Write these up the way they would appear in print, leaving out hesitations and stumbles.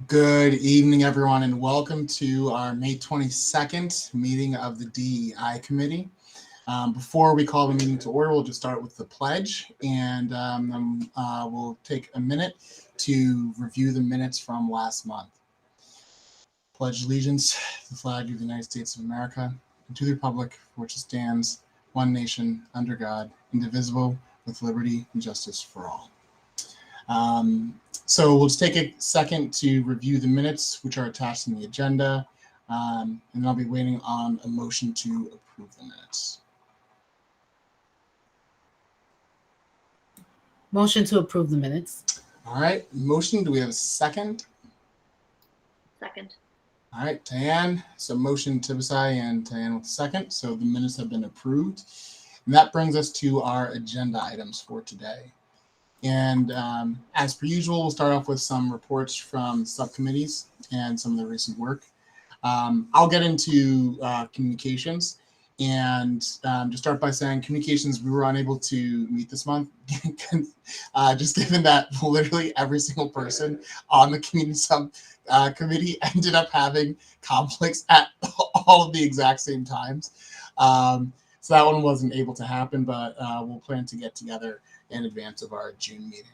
Good evening, everyone, and welcome to our May 22nd meeting of the DEI Committee. Before we call the meeting to order, we'll just start with the pledge, and we'll take a minute to review the minutes from last month. Pledge allegiance to the flag of the United States of America and to the republic for which it stands, one nation, under God, indivisible, with liberty and justice for all. So we'll just take a second to review the minutes, which are attached in the agenda, and I'll be waiting on a motion to approve the minutes. Motion to approve the minutes. All right, motion. Do we have a second? Second. All right, Tayan. So motion Tibisai and Tayan with a second. So the minutes have been approved. And that brings us to our agenda items for today. And as per usual, we'll start off with some reports from subcommittees and some of the recent work. I'll get into communications and just start by saying communications, we were unable to meet this month, just given that literally every single person on the community subcommittee ended up having conflicts at all of the exact same times. So that one wasn't able to happen, but we'll plan to get together in advance of our June meeting.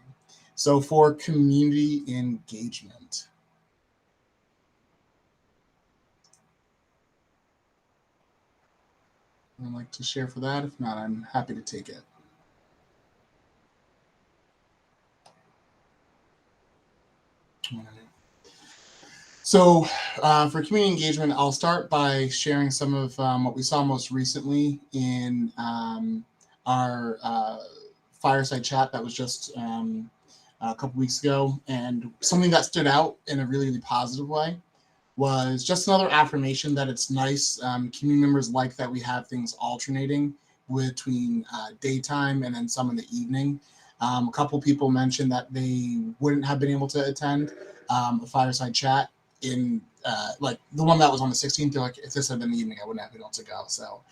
So for community engagement. I'd like to share for that. If not, I'm happy to take it. So for community engagement, I'll start by sharing some of what we saw most recently in our fireside chat that was just a couple weeks ago. And something that stood out in a really, really positive way was just another affirmation that it's nice. Community members like that we have things alternating between daytime and then some in the evening. A couple people mentioned that they wouldn't have been able to attend a fireside chat in like the one that was on the 16th. They're like, if this had been the evening, I wouldn't have been able to go. So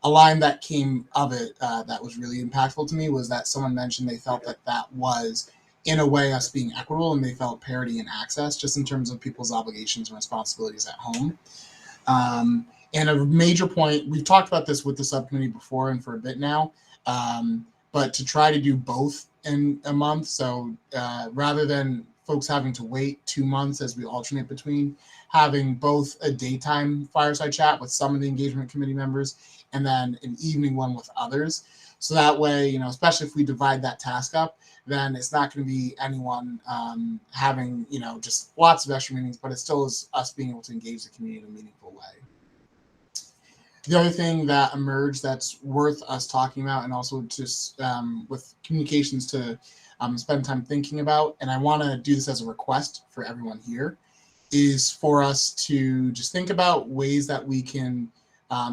a line that came of it that was really impactful to me was that someone mentioned they felt that that was in a way us being equitable, and they felt parity in access just in terms of people's obligations and responsibilities at home. And a major point, we've talked about this with the subcommittee before and for a bit now, but to try to do both in a month. So rather than folks having to wait 2 months as we alternate between, having both a daytime fireside chat with some of the engagement committee members and then an evening one with others. So that way, you know, especially if we divide that task up, then it's not going to be anyone having, you know, just lots of extra meetings, but it still is us being able to engage the community in a meaningful way. The other thing that emerged that's worth us talking about, and also just with communications to spend time thinking about, and I want to do this as a request for everyone here, is for us to just think about ways that we can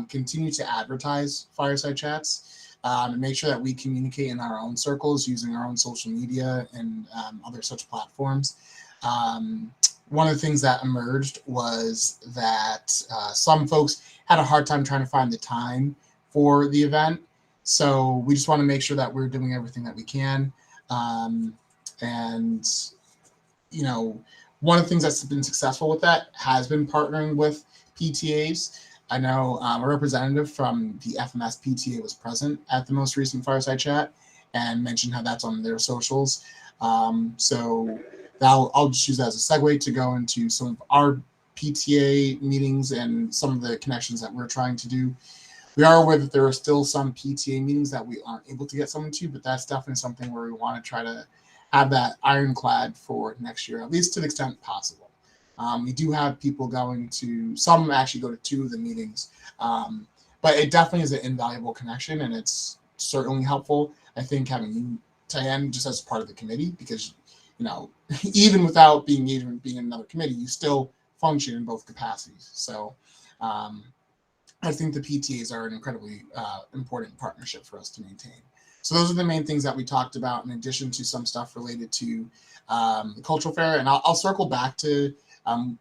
continue to advertise fireside chats and make sure that we communicate in our own circles using our own social media and other such platforms. One of the things that emerged was that some folks had a hard time trying to find the time for the event. So we just want to make sure that we're doing everything that we can. And, you know, one of the things that's been successful with that has been partnering with PTAs. I know a representative from the FMS PTA was present at the most recent fireside chat and mentioned how that's on their socials. So I'll just use that as a segue to go into some of our PTA meetings and some of the connections that we're trying to do. We are aware that there are still some PTA meetings that we aren't able to get someone to, but that's definitely something where we want to try to have that ironclad for next year, at least to the extent possible. We do have people going to, some actually go to 2 of the meetings, but it definitely is an invaluable connection, and it's certainly helpful, I think, having you, Tayan, just as part of the committee, because, you know, even without being in another committee, you still function in both capacities. So I think the PTAs are an incredibly important partnership for us to maintain. So those are the main things that we talked about, in addition to some stuff related to the cultural fair. And I'll circle back to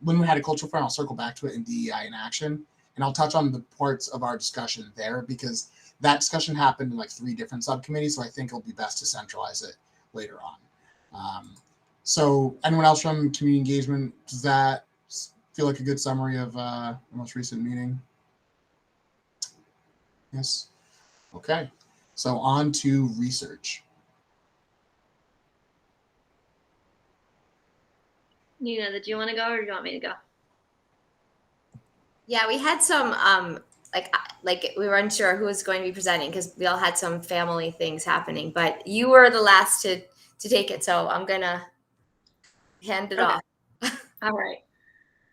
when we had a cultural fair, I'll circle back to it in DEI in action. And I'll touch on the parts of our discussion there, because that discussion happened in like 3 different subcommittees. So I think it'll be best to centralize it later on. So anyone else from community engagement, does that feel like a good summary of the most recent meeting? Yes. Okay. So on to research. Nina, did you want to go or do you want me to go? Yeah, we had some like we weren't sure who was going to be presenting because we all had some family things happening, but you were the last to take it, so I'm gonna hand it Okay. off. All right.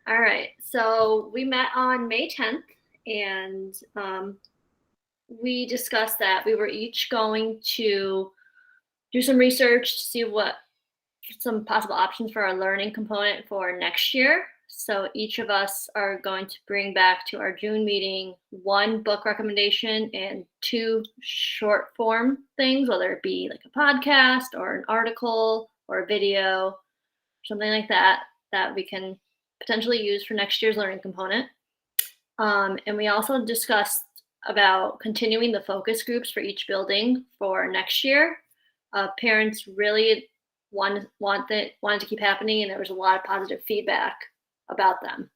All right. So we met on May 10th and we discussed that we were each going to do some research to see what some possible options for our learning component for next year. So each of us are going to bring back to our June meeting 1 book recommendation and 2 short form things, whether it be like a podcast or an article or a video, something like that, that we can potentially use for next year's learning component. And we also discussed about continuing the focus groups for each building for next year. Parents really wanted to keep happening, and there was a lot of positive feedback about them.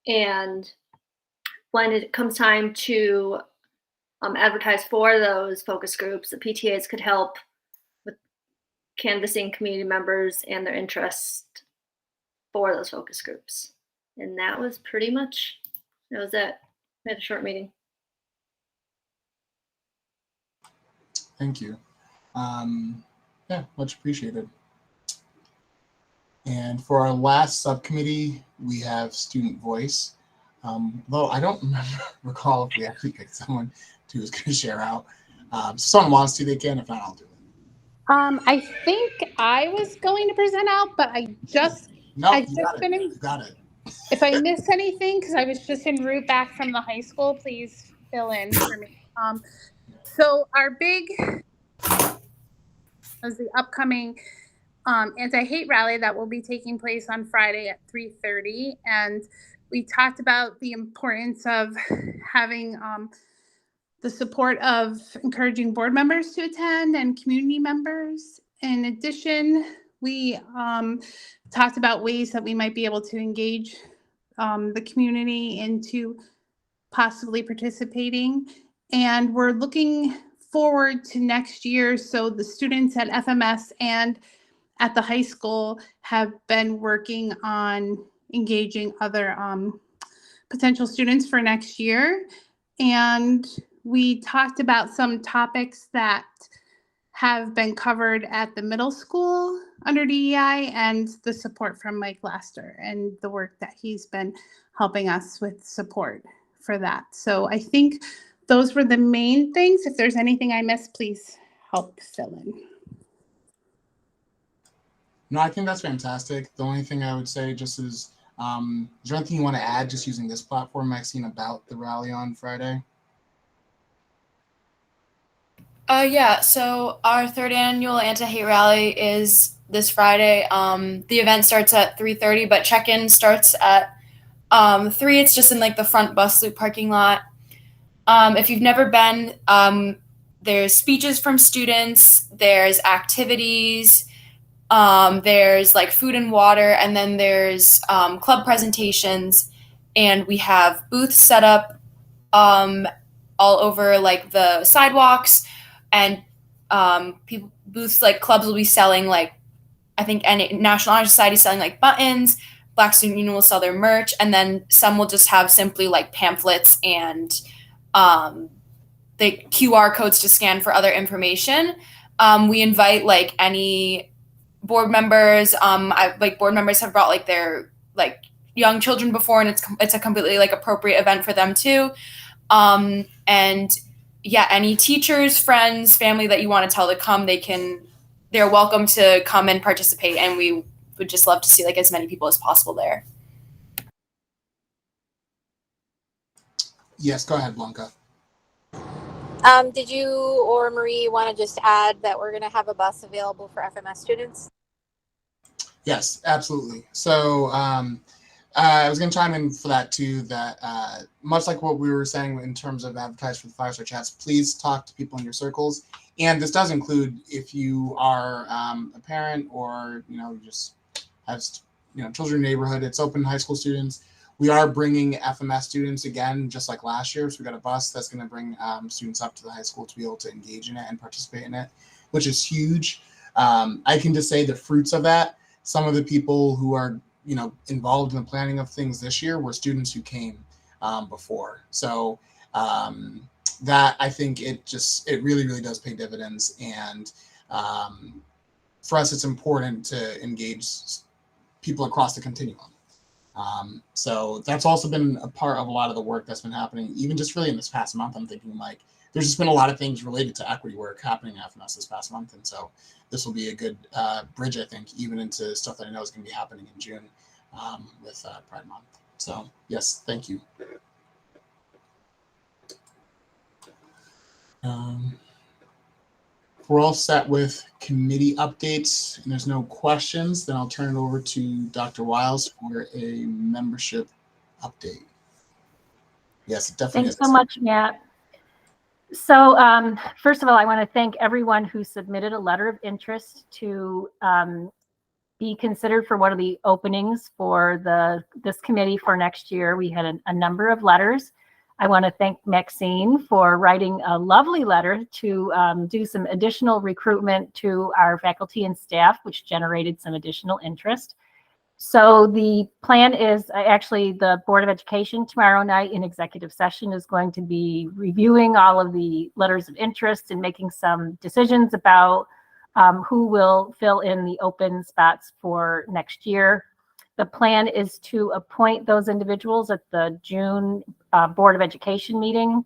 And when it comes time to advertise for those focus groups, the PTAs could help with canvassing community members and their interest for those focus groups. And that was pretty much, that was it. We had a short meeting. Thank you. Yeah, much appreciated. And for our last subcommittee, we have student voice. Though I don't recall if we actually picked someone who was going to share out. If someone wants to, they can. If not, I'll do it. I think I was going to present out, but I just You got it. If I miss anything, because I was just en route back from the high school, please fill in for me. So our big is the upcoming anti-hate rally that will be taking place on Friday at 3:30, and we talked about the importance of having the support of encouraging board members to attend and community members. In addition, we talked about ways that we might be able to engage the community into possibly participating. And we're looking forward to next year. So the students at FMS and at the high school have been working on engaging other potential students for next year. And we talked about some topics that have been covered at the middle school under DEI and the support from Mike Laster and the work that he's been helping us with support for that. So I think those were the main things. If there's anything I missed, please help fill in. No, I think that's fantastic. The only thing I would say just is there anything you want to add just using this platform, Maxine, about the rally on Friday? Yeah, so our 3rd annual anti-hate rally is this Friday. The event starts at 3:30, but check-in starts at 3. It's just in like the front bus loop parking lot. If you've never been, there's speeches from students, there's activities, there's like food and water, and then there's club presentations, and we have booths set up all over like the sidewalks, and booths like clubs will be selling like, I think National Honor Society selling like buttons, Black Student Union will sell their merch, and then some will just have simply like pamphlets and the QR codes to scan for other information. We invite like any board members. Board members have brought like their like young children before, and it's a completely like appropriate event for them too. And yeah, any teachers, friends, family that you want to tell to come, they're welcome to come and participate, and we would just love to see like as many people as possible there. Yes, go ahead, Blanca. Did you or Marie want to just add that we're going to have a bus available for FMS students? Yes, absolutely. So I was going to chime in for that too, that much like what we were saying in terms of advertise for the Fireside Chats, please talk to people in your circles. And this does include if you are a parent or, you just have, children in your neighborhood. It's open to high school students. We are bringing FMS students again, just like last year. So we got a bus that's going to bring students up to the high school to be able to engage in it and participate in it, which is huge. I can just say the fruits of that. Some of the people who are, involved in the planning of things this year were students who came before. So that, I think it really, really does pay dividends. And for us, it's important to engage people across the continuum. So that's also been a part of a lot of the work that's been happening, even just really in this past month. I'm thinking there's just been a lot of things related to equity work happening at FMS this past month. And so this will be a good bridge, I think, even into stuff that I know is going to be happening in June with Pride Month. So yes, thank you. We're all set with committee updates and there's no questions, then I'll turn it over to Dr. Wiles for a membership update. Yes, it definitely Thanks so much, Matt. So first of all, I want to thank everyone who submitted a letter of interest to be considered for one of the openings for this committee for next year. We had a number of letters. I want to thank Maxine for writing a lovely letter to do some additional recruitment to our faculty and staff, which generated some additional interest. So the plan is actually the Board of Education tomorrow night in executive session is going to be reviewing all of the letters of interest and making some decisions about who will fill in the open spots for next year. The plan is to appoint those individuals at the June Board of Education meeting,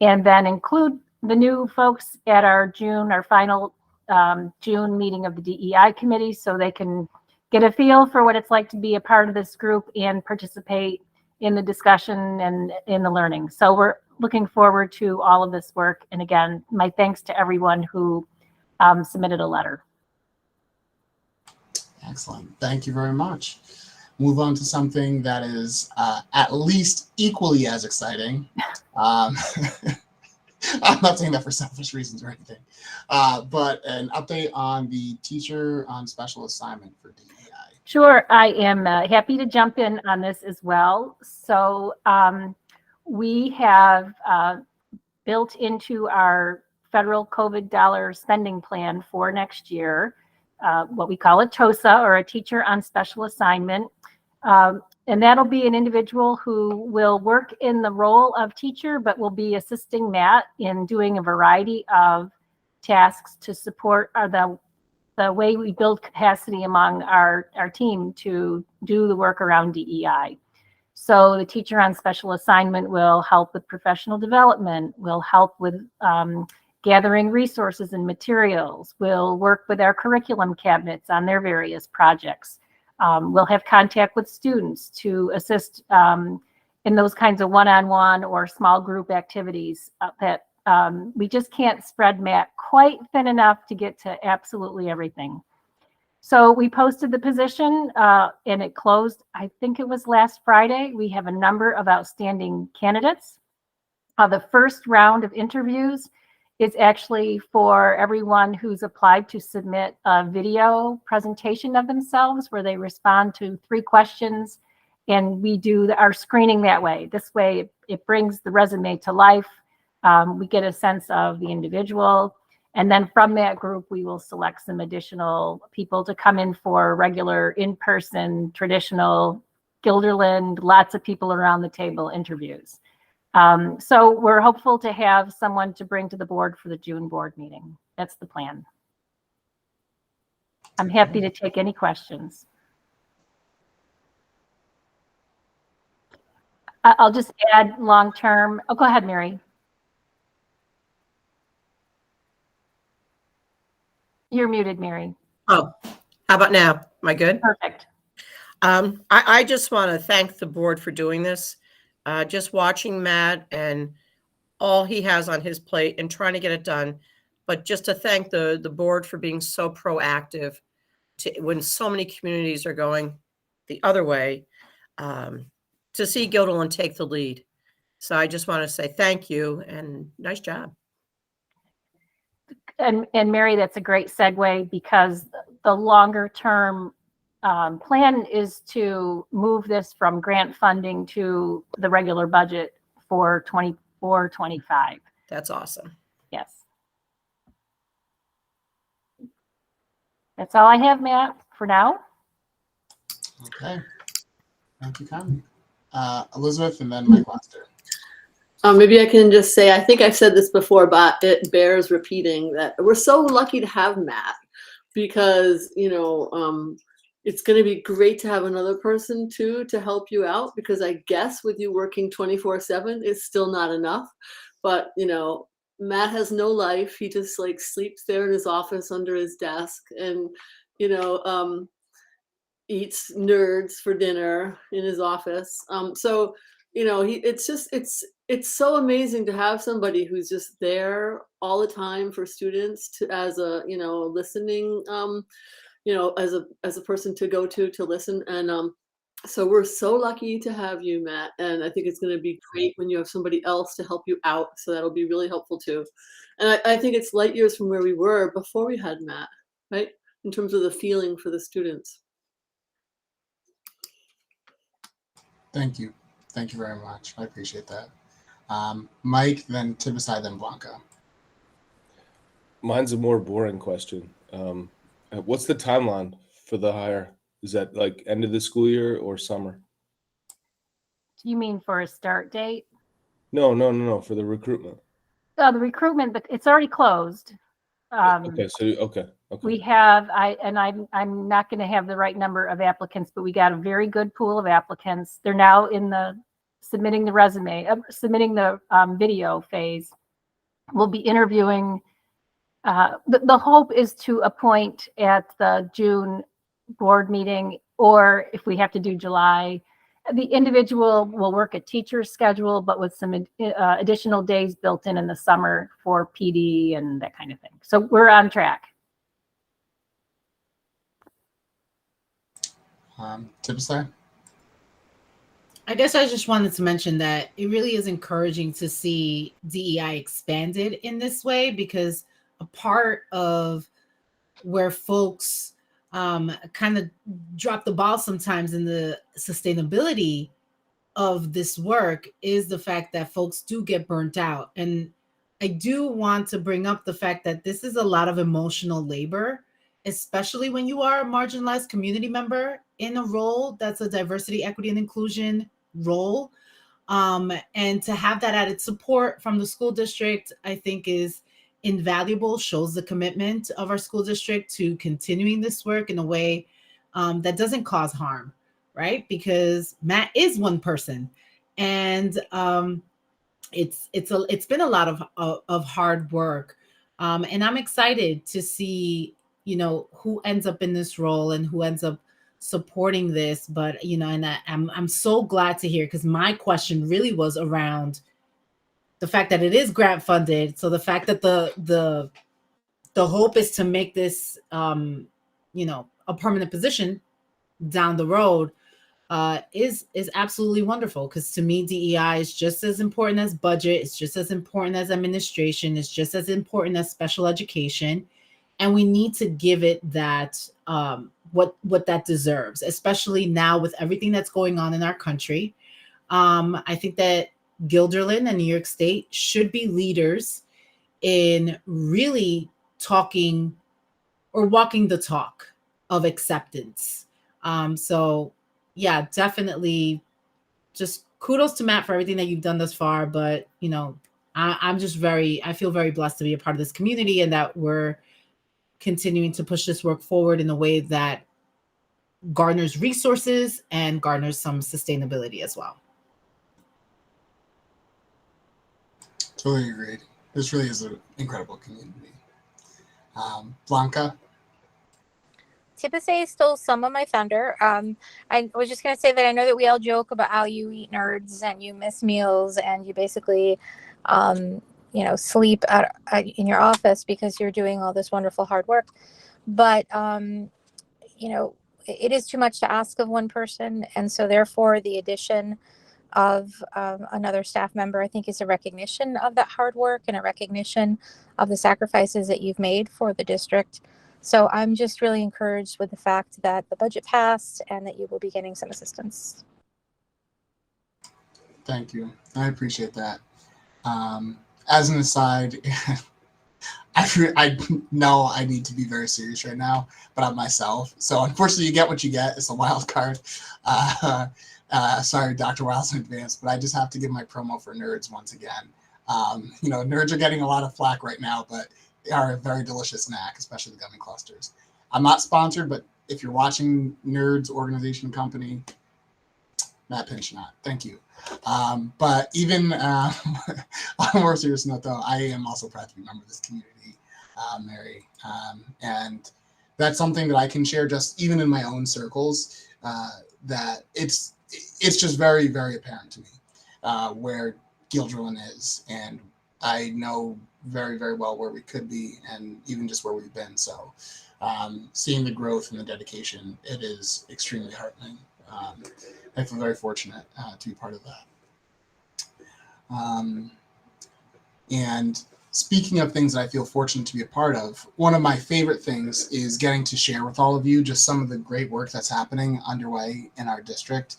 and then include the new folks at our final June meeting of the DEI committee so they can get a feel for what it's like to be a part of this group and participate in the discussion and in the learning. So we're looking forward to all of this work. And again, my thanks to everyone who submitted a letter. Excellent. Thank you very much. Move on to something that is at least equally as exciting. I'm not saying that for selfish reasons or anything, but an update on the teacher on special assignment for DEI. Sure, I am happy to jump in on this as well. So we have built into our federal COVID dollar spending plan for next year what we call a TOSA, or a teacher on special assignment. And that'll be an individual who will work in the role of teacher, but will be assisting Matt in doing a variety of tasks to support the way we build capacity among our team to do the work around DEI. So the teacher on special assignment will help with professional development, will help with gathering resources and materials, will work with our curriculum cabinets on their various projects. We'll have contact with students to assist in those kinds of one-on-one or small group activities that we just can't spread Matt quite thin enough to get to absolutely everything. So we posted the position and it closed, I think it was last Friday. We have a number of outstanding candidates. The first round of interviews is actually for everyone who's applied to submit a video presentation of themselves where they respond to 3 questions, and we do our screening that way. This way it brings the resume to life. We get a sense of the individual, and then from that group we will select some additional people to come in for regular in-person traditional Gilderland, lots of people around the table interviews. So we're hopeful to have someone to bring to the board for the June board meeting. That's the plan. I'm happy to take any questions. I'll just add long-term. Oh, go ahead, Mary. You're muted, Mary. Oh, how about now? Am I good? Perfect. I just want to thank the board for doing this. Just watching Matt and all he has on his plate and trying to get it done, but just to thank the board for being so proactive when so many communities are going the other way, to see Guilderland take the lead. So I just want to say thank you and nice job. and Mary, that's a great segue, because the longer term plan is to move this from grant funding to the regular budget for 24-25. That's awesome. Yes. That's all I have, Matt, for now. Okay. Thank you, Connie. Elizabeth, and then Mike Lester. Maybe I can just say, I think I've said this before, but it bears repeating that we're so lucky to have Matt, because, it's going to be great to have another person too to help you out, because I guess with you working 24/7, it's still not enough. But, Matt has no life. He just like sleeps there in his office under his desk, and, eats nerds for dinner in his office. So, it's so amazing to have somebody who's just there all the time for students, to as a listening, as a person to go to listen. And so we're so lucky to have you, Matt, and I think it's going to be great when you have somebody else to help you out, so that'll be really helpful too. And I think it's light years from where we were before we had Matt, right, in terms of the feeling for the students. Thank you. Thank you very much. I appreciate that. Mike, then Tibisai, then Blanca. Mine's a more boring question. What's the timeline for the hire? Is that like end of the school year or summer? Do you mean for a start date? No, for the recruitment. The recruitment, but it's already closed. Okay. We have, I'm not going to have the right number of applicants, but we got a very good pool of applicants. They're now in the submitting the resume, submitting the video phase. We'll be interviewing. The hope is to appoint at the June board meeting, or if we have to do July. The individual will work a teacher's schedule, but with some additional days built in the summer for PD and that kind of thing. So we're on track. Tibisai? I guess I just wanted to mention that it really is encouraging to see DEI expanded in this way, because a part of where folks kind of drop the ball sometimes in the sustainability of this work is the fact that folks do get burnt out. And I do want to bring up the fact that this is a lot of emotional labor, especially when you are a marginalized community member in a role that's a diversity, equity, and inclusion role. And to have that added support from the school district, I think is invaluable, shows the commitment of our school district to continuing this work in a way that doesn't cause harm, right? Because Matt is one person, and it's been a lot of hard work, and I'm excited to see who ends up in this role and who ends up supporting this. But and I'm so glad to hear, because my question really was around the fact that it is grant funded. So the fact that the hope is to make this a permanent position down the road is absolutely wonderful, because to me DEI is just as important as budget, it's just as important as administration, it's just as important as special education, and we need to give it that what that deserves, especially now with everything that's going on in our country. I think that Guilderland and New York State should be leaders in really talking or walking the talk of acceptance. So yeah, definitely just kudos to Matt for everything that you've done thus far. But I feel very blessed to be a part of this community, and that we're continuing to push this work forward in a way that garners resources and garners some sustainability as well. Totally agreed. This really is an incredible community. Blanca? Tibisay stole some of my thunder. I was just going to say that I know that we all joke about how you eat nerds and you miss meals and you basically, sleep in your office because you're doing all this wonderful hard work. But, it is too much to ask of one person. And so therefore the addition of another staff member, I think is a recognition of that hard work and a recognition of the sacrifices that you've made for the district. So I'm just really encouraged with the fact that the budget passed and that you will be getting some assistance. Thank you. I appreciate that. As an aside, I know I need to be very serious right now, but I'm myself. So unfortunately, you get what you get. It's a wild card. Sorry, Dr. Wiles in advance, but I just have to give my promo for Nerds once again. Nerds are getting a lot of flack right now, but they are a very delicious snack, especially the gummy clusters. I'm not sponsored, but if you're watching Nerds Organization Company, Matt Pinchnot, thank you. But even on a more serious note, though, I am also proud to be a member of this community, Mary. And that's something that I can share just even in my own circles, that it's just very, very apparent to me where Gildrolin is. And I know very, very well where we could be and even just where we've been. So seeing the growth and the dedication, it is extremely heartening. I feel very fortunate to be part of that. And speaking of things that I feel fortunate to be a part of, one of my favorite things is getting to share with all of you just some of the great work that's happening underway in our district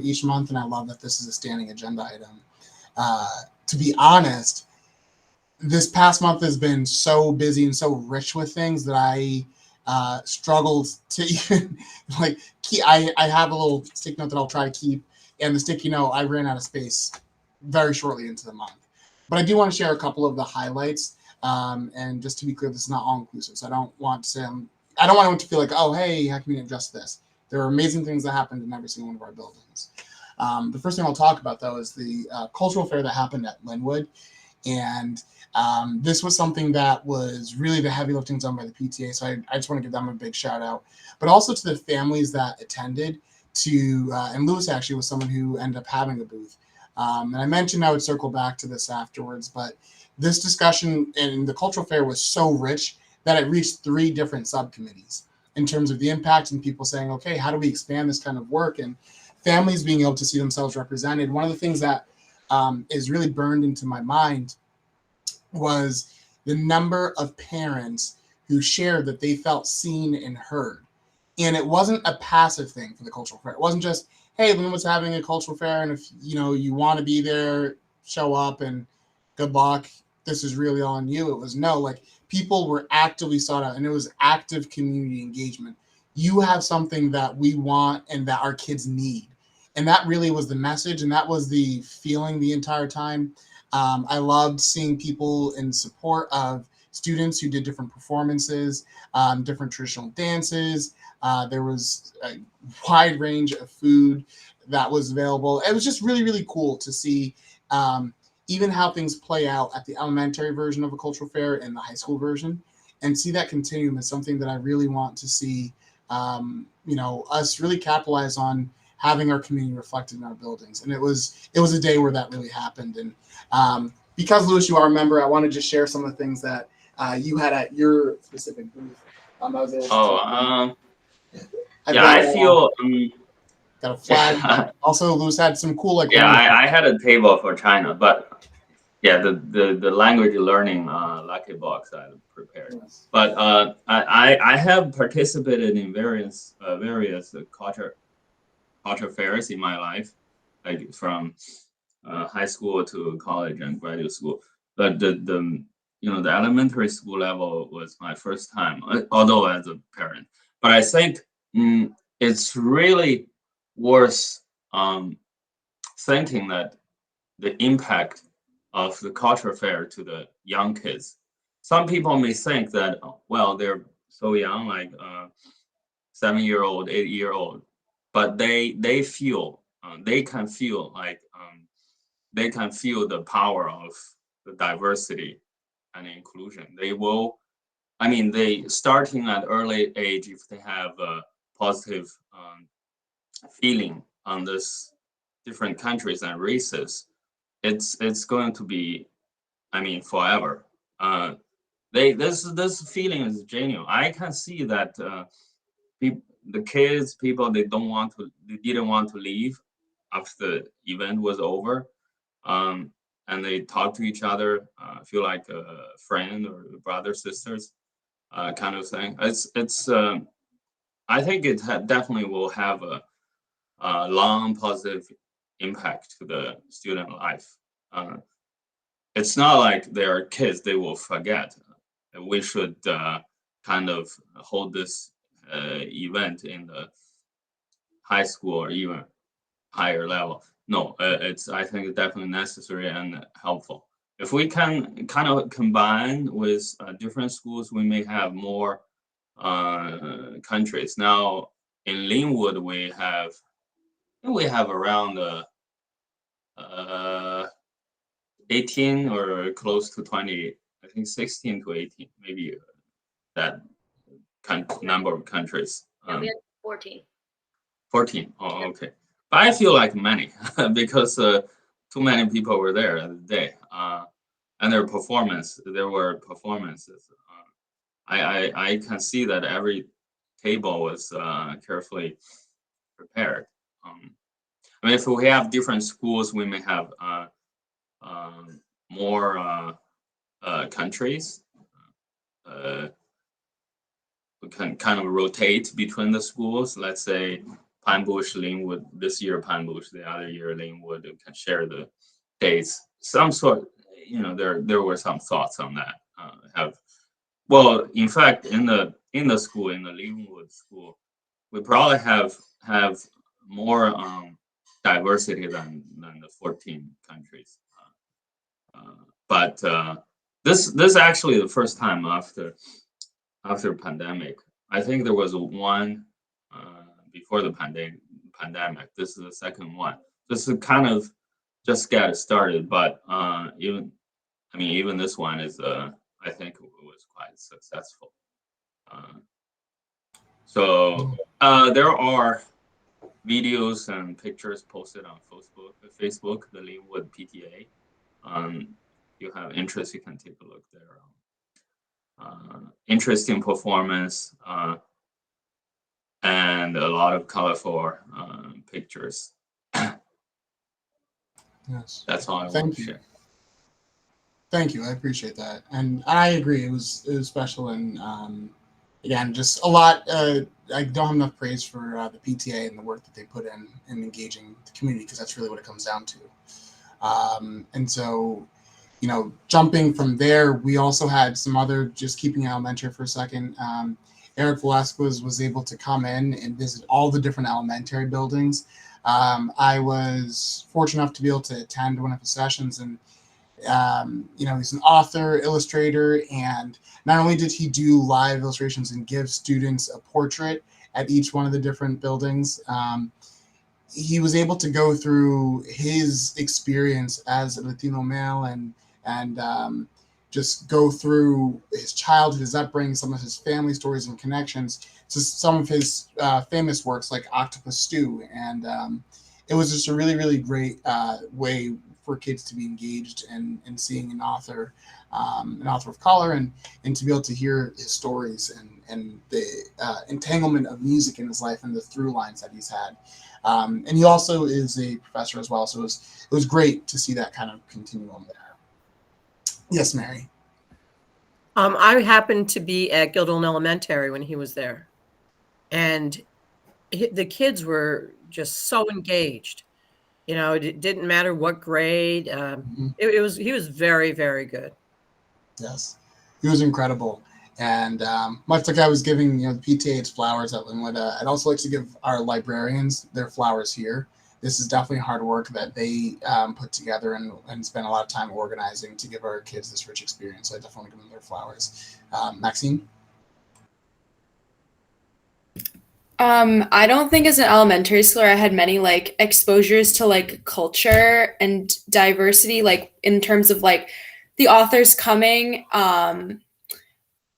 each month. And I love that this is a standing agenda item. To be honest, this past month has been so busy and so rich with things that I struggled to even I have a little stick note that I'll try to keep, and the sticky note I ran out of space very shortly into the month. But I do want to share a couple of the highlights, and just to be clear, this is not all inclusive. So I don't want anyone to feel like, oh, hey, how can we adjust this? There are amazing things that happened in every single one of our buildings. The first thing I'll talk about though is the cultural fair that happened at Linwood, and this was something that was really the heavy lifting done by the PTA. So I just want to give them a big shout out, but also to the families that attended and Lewis actually was someone who ended up having a booth. And I mentioned I would circle back to this afterwards, but this discussion in the cultural fair was so rich that it reached 3 different subcommittees in terms of the impact and people saying, okay, how do we expand this kind of work, and families being able to see themselves represented. One of the things that is really burned into my mind was the number of parents who shared that they felt seen and heard. And it wasn't a passive thing for the cultural fair. It wasn't just, hey, Linwood's having a cultural fair, and if you want to be there, show up and good luck. This is really on you. It was no, like people were actively sought out, and it was active community engagement. You have something that we want and that our kids need. And that really was the message, and that was the feeling the entire time. I loved seeing people in support of students who did different performances, different traditional dances. There was a wide range of food that was available. It was just really, really cool to see even how things play out at the elementary version of a cultural fair and the high school version, and see that continuum is something that I really want to see us really capitalize on, having our community reflected in our buildings. And it was a day where that really happened. And because Lewis, you are a member, I want to just share some of the things that you had at your specific booth. I feel got a flag. Also, Lewis had some cool I had a table for China, but yeah, the language learning lucky box I prepared. Yes. But I have participated in various culture fairs in my life, like from high school to college and graduate school. But the elementary school level was my first time, although as a parent. But I think it's really worth thinking that the impact of the culture fair to the young kids. Some people may think that, well, they're so young, like 7-year-old, 8-year-old, but they feel they can feel like they can feel the power of the diversity and inclusion. They will, they starting at early age, if they have a positive feeling on this different countries and races, it's going to be, forever. This feeling is genuine. I can see that the kids, people, they didn't want to leave, after the event was over, and they talk to each other, feel like a friend or brother sisters, kind of thing. It's I think it definitely will have a long positive impact to the student life. It's not like they are kids; they will forget. We should kind of hold this event in the high school or even higher level. No, it's I think definitely necessary and helpful. If we can kind of combine with different schools, we may have more countries. Now in Linwood, we have around 18 or close to 20. I think 16 to 18, maybe that number of countries. Yeah, we had 14. 14. Oh, okay. But I feel like many because too many people were there at the day. And there were performances. I can see that every table was carefully prepared. I mean, if we have different schools, we may have more countries. We can kind of rotate between the schools. Let's say Pine Bush, Linwood, this year Pine Bush, the other year Linwood, we can share the dates. Some sort, there were some thoughts on that. In fact, in the school, in the Linwood school, we probably have more diversity than the 14 countries. But this actually the first time after pandemic. I think there was one before the pandemic. This is the second one. This is kind of just get started, but even this one is I think it was quite successful. So there are videos and pictures posted on Facebook, the Linwood PTA. If you have interest, you can take a look there. Interesting performance and a lot of colorful pictures. Yes. That's all I want to share. Thank you. I appreciate that. And I agree. It was special. And again, just a lot. I don't have enough praise for the PTA and the work that they put in engaging the community, because that's really what it comes down to. And so, jumping from there, we also had some other, just keeping elementary for a second. Eric Velasquez was able to come in and visit all the different elementary buildings. I was fortunate enough to be able to attend one of his sessions, and he's an author, illustrator, and not only did he do live illustrations and give students a portrait at each one of the different buildings, he was able to go through his experience as a Latino male and just go through his childhood, his upbringing, some of his family stories and connections to some of his famous works like Octopus Stew. And it was just a really, really great way for kids to be engaged in seeing an author of color, and to be able to hear his stories and the entanglement of music in his life and the through lines that he's had. And he also is a professor as well, so it was great to see that kind of continuum there. Yes, Mary. I happened to be at Guildhall Elementary when he was there, and the kids were just so engaged. It didn't matter what grade. He was very, very good. Yes, he was incredible. And much like I was giving the PTA its flowers at Linwood, I'd also like to give our librarians their flowers here. This is definitely hard work that they put together and spent a lot of time organizing to give our kids this rich experience. So I definitely give them their flowers. Maxine? I don't think as an elementary schooler I had many exposures to culture and diversity, in terms of the authors coming.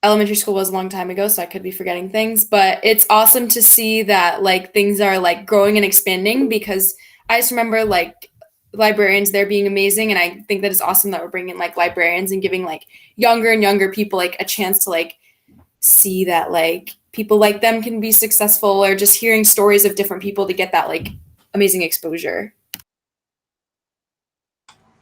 Elementary school was a long time ago, so I could be forgetting things, but it's awesome to see that things are growing and expanding, because I just remember librarians there being amazing, and I think that it's awesome that we're bringing librarians and giving younger and younger people a chance to see that people like them can be successful, or just hearing stories of different people to get that amazing exposure.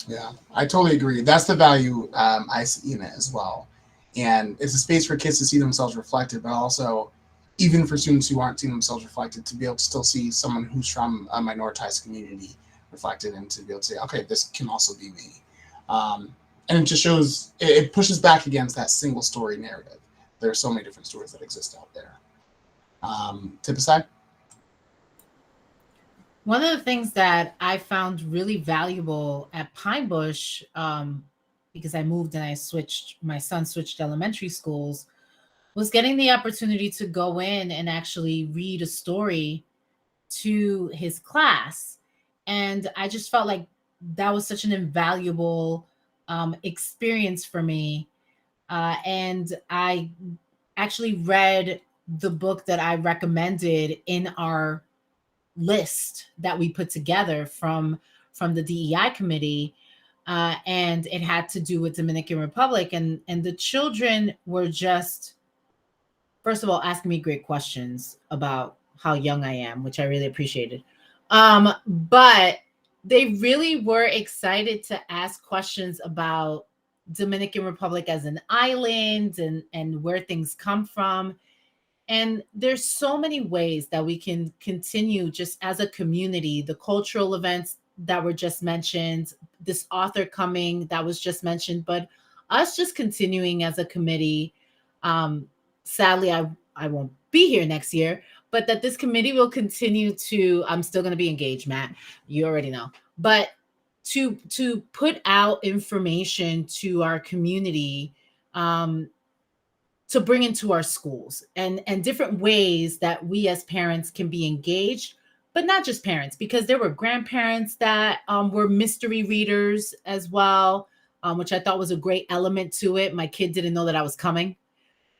Yeah, I totally agree. That's the value I see in it as well. And it's a space for kids to see themselves reflected, but also even for students who aren't seeing themselves reflected, to be able to still see someone who's from a minoritized community reflected, and to be able to say, okay, this can also be me. And it just shows, it pushes back against that single story narrative. There are so many different stories that exist out there. Tip aside? One of the things that I found really valuable at Pine Bush, because I moved and my son switched elementary schools, was getting the opportunity to go in and actually read a story to his class. And I just felt like that was such an invaluable experience for me. And I actually read the book that I recommended in our list that we put together from the DEI committee, and it had to do with Dominican Republic, and the children were just, first of all, asking me great questions about how young I am, which I really appreciated. But they really were excited to ask questions about Dominican Republic as an island, and where things come from. And there's so many ways that we can continue just as a community, the cultural events that were just mentioned, this author coming that was just mentioned, but us just continuing as a committee. Sadly, I won't be here next year, but that this committee will continue to, I'm still going to be engaged, Matt, you already know, but to put out information to our community, to bring into our schools, and different ways that we as parents can be engaged, but not just parents, because there were grandparents that were mystery readers as well, which I thought was a great element to it. My kid didn't know that I was coming.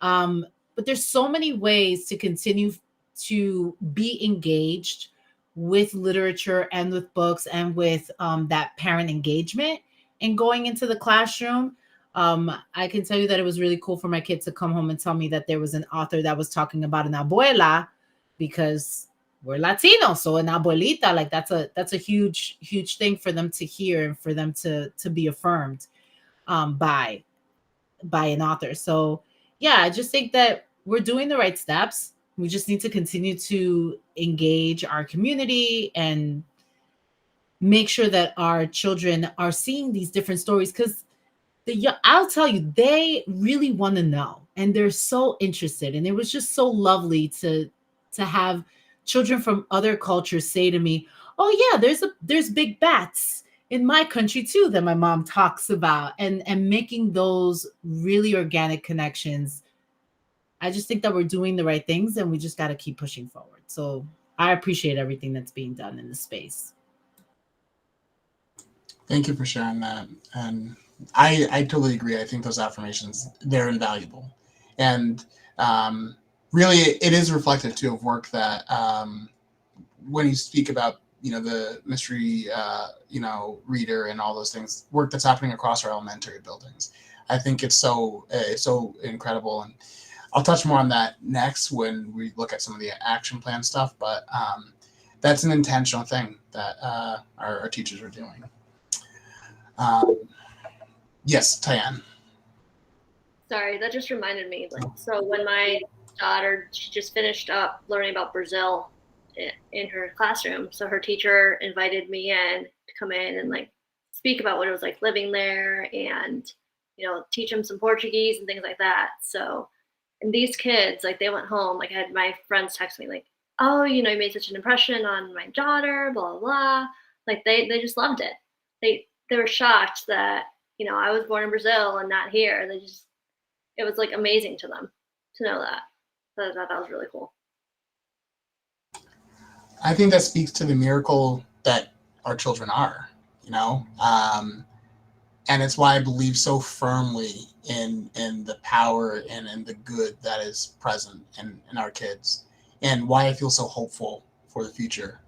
But there's so many ways to continue to be engaged with literature and with books and with that parent engagement and going into the classroom. I can tell you that it was really cool for my kids to come home and tell me that there was an author that was talking about an abuela, because we're Latino, so an abuelita, like that's a huge thing for them to hear and for them to be affirmed by an author. So yeah, I just think that we're doing the right steps. We just need to continue to engage our community and make sure that our children are seeing these different stories, because I'll tell you, they really want to know and they're so interested. And it was just so lovely to have children from other cultures say to me, "Oh yeah, there's big bats in my country too that my mom talks about," and making those really organic connections. I just think that we're doing the right things and we just got to keep pushing forward. So I appreciate everything that's being done in the space. Thank you for sharing that. And I totally agree. I think those affirmations, they're invaluable. And really, it is reflective too of work that when you speak about, the mystery, reader and all those things, work that's happening across our elementary buildings. I think it's so incredible. And I'll touch more on that next when we look at some of the action plan stuff. But that's an intentional thing that our teachers are doing. Yes, Tyann. Sorry, that just reminded me. So when my daughter, she just finished up learning about Brazil in her classroom. So her teacher invited me in to come in and speak about what it was like living there, and teach them some Portuguese and things like that. So, and these kids, they went home. I had my friends text me "Oh, you made such an impression on my daughter, blah blah blah." They just loved it. They were shocked that I was born in Brazil and not here. It was amazing to them to know that. So I thought that was really cool. I think that speaks to the miracle that our children are, and it's why I believe so firmly in the power and in the good that is present in our kids, and why I feel so hopeful for the future.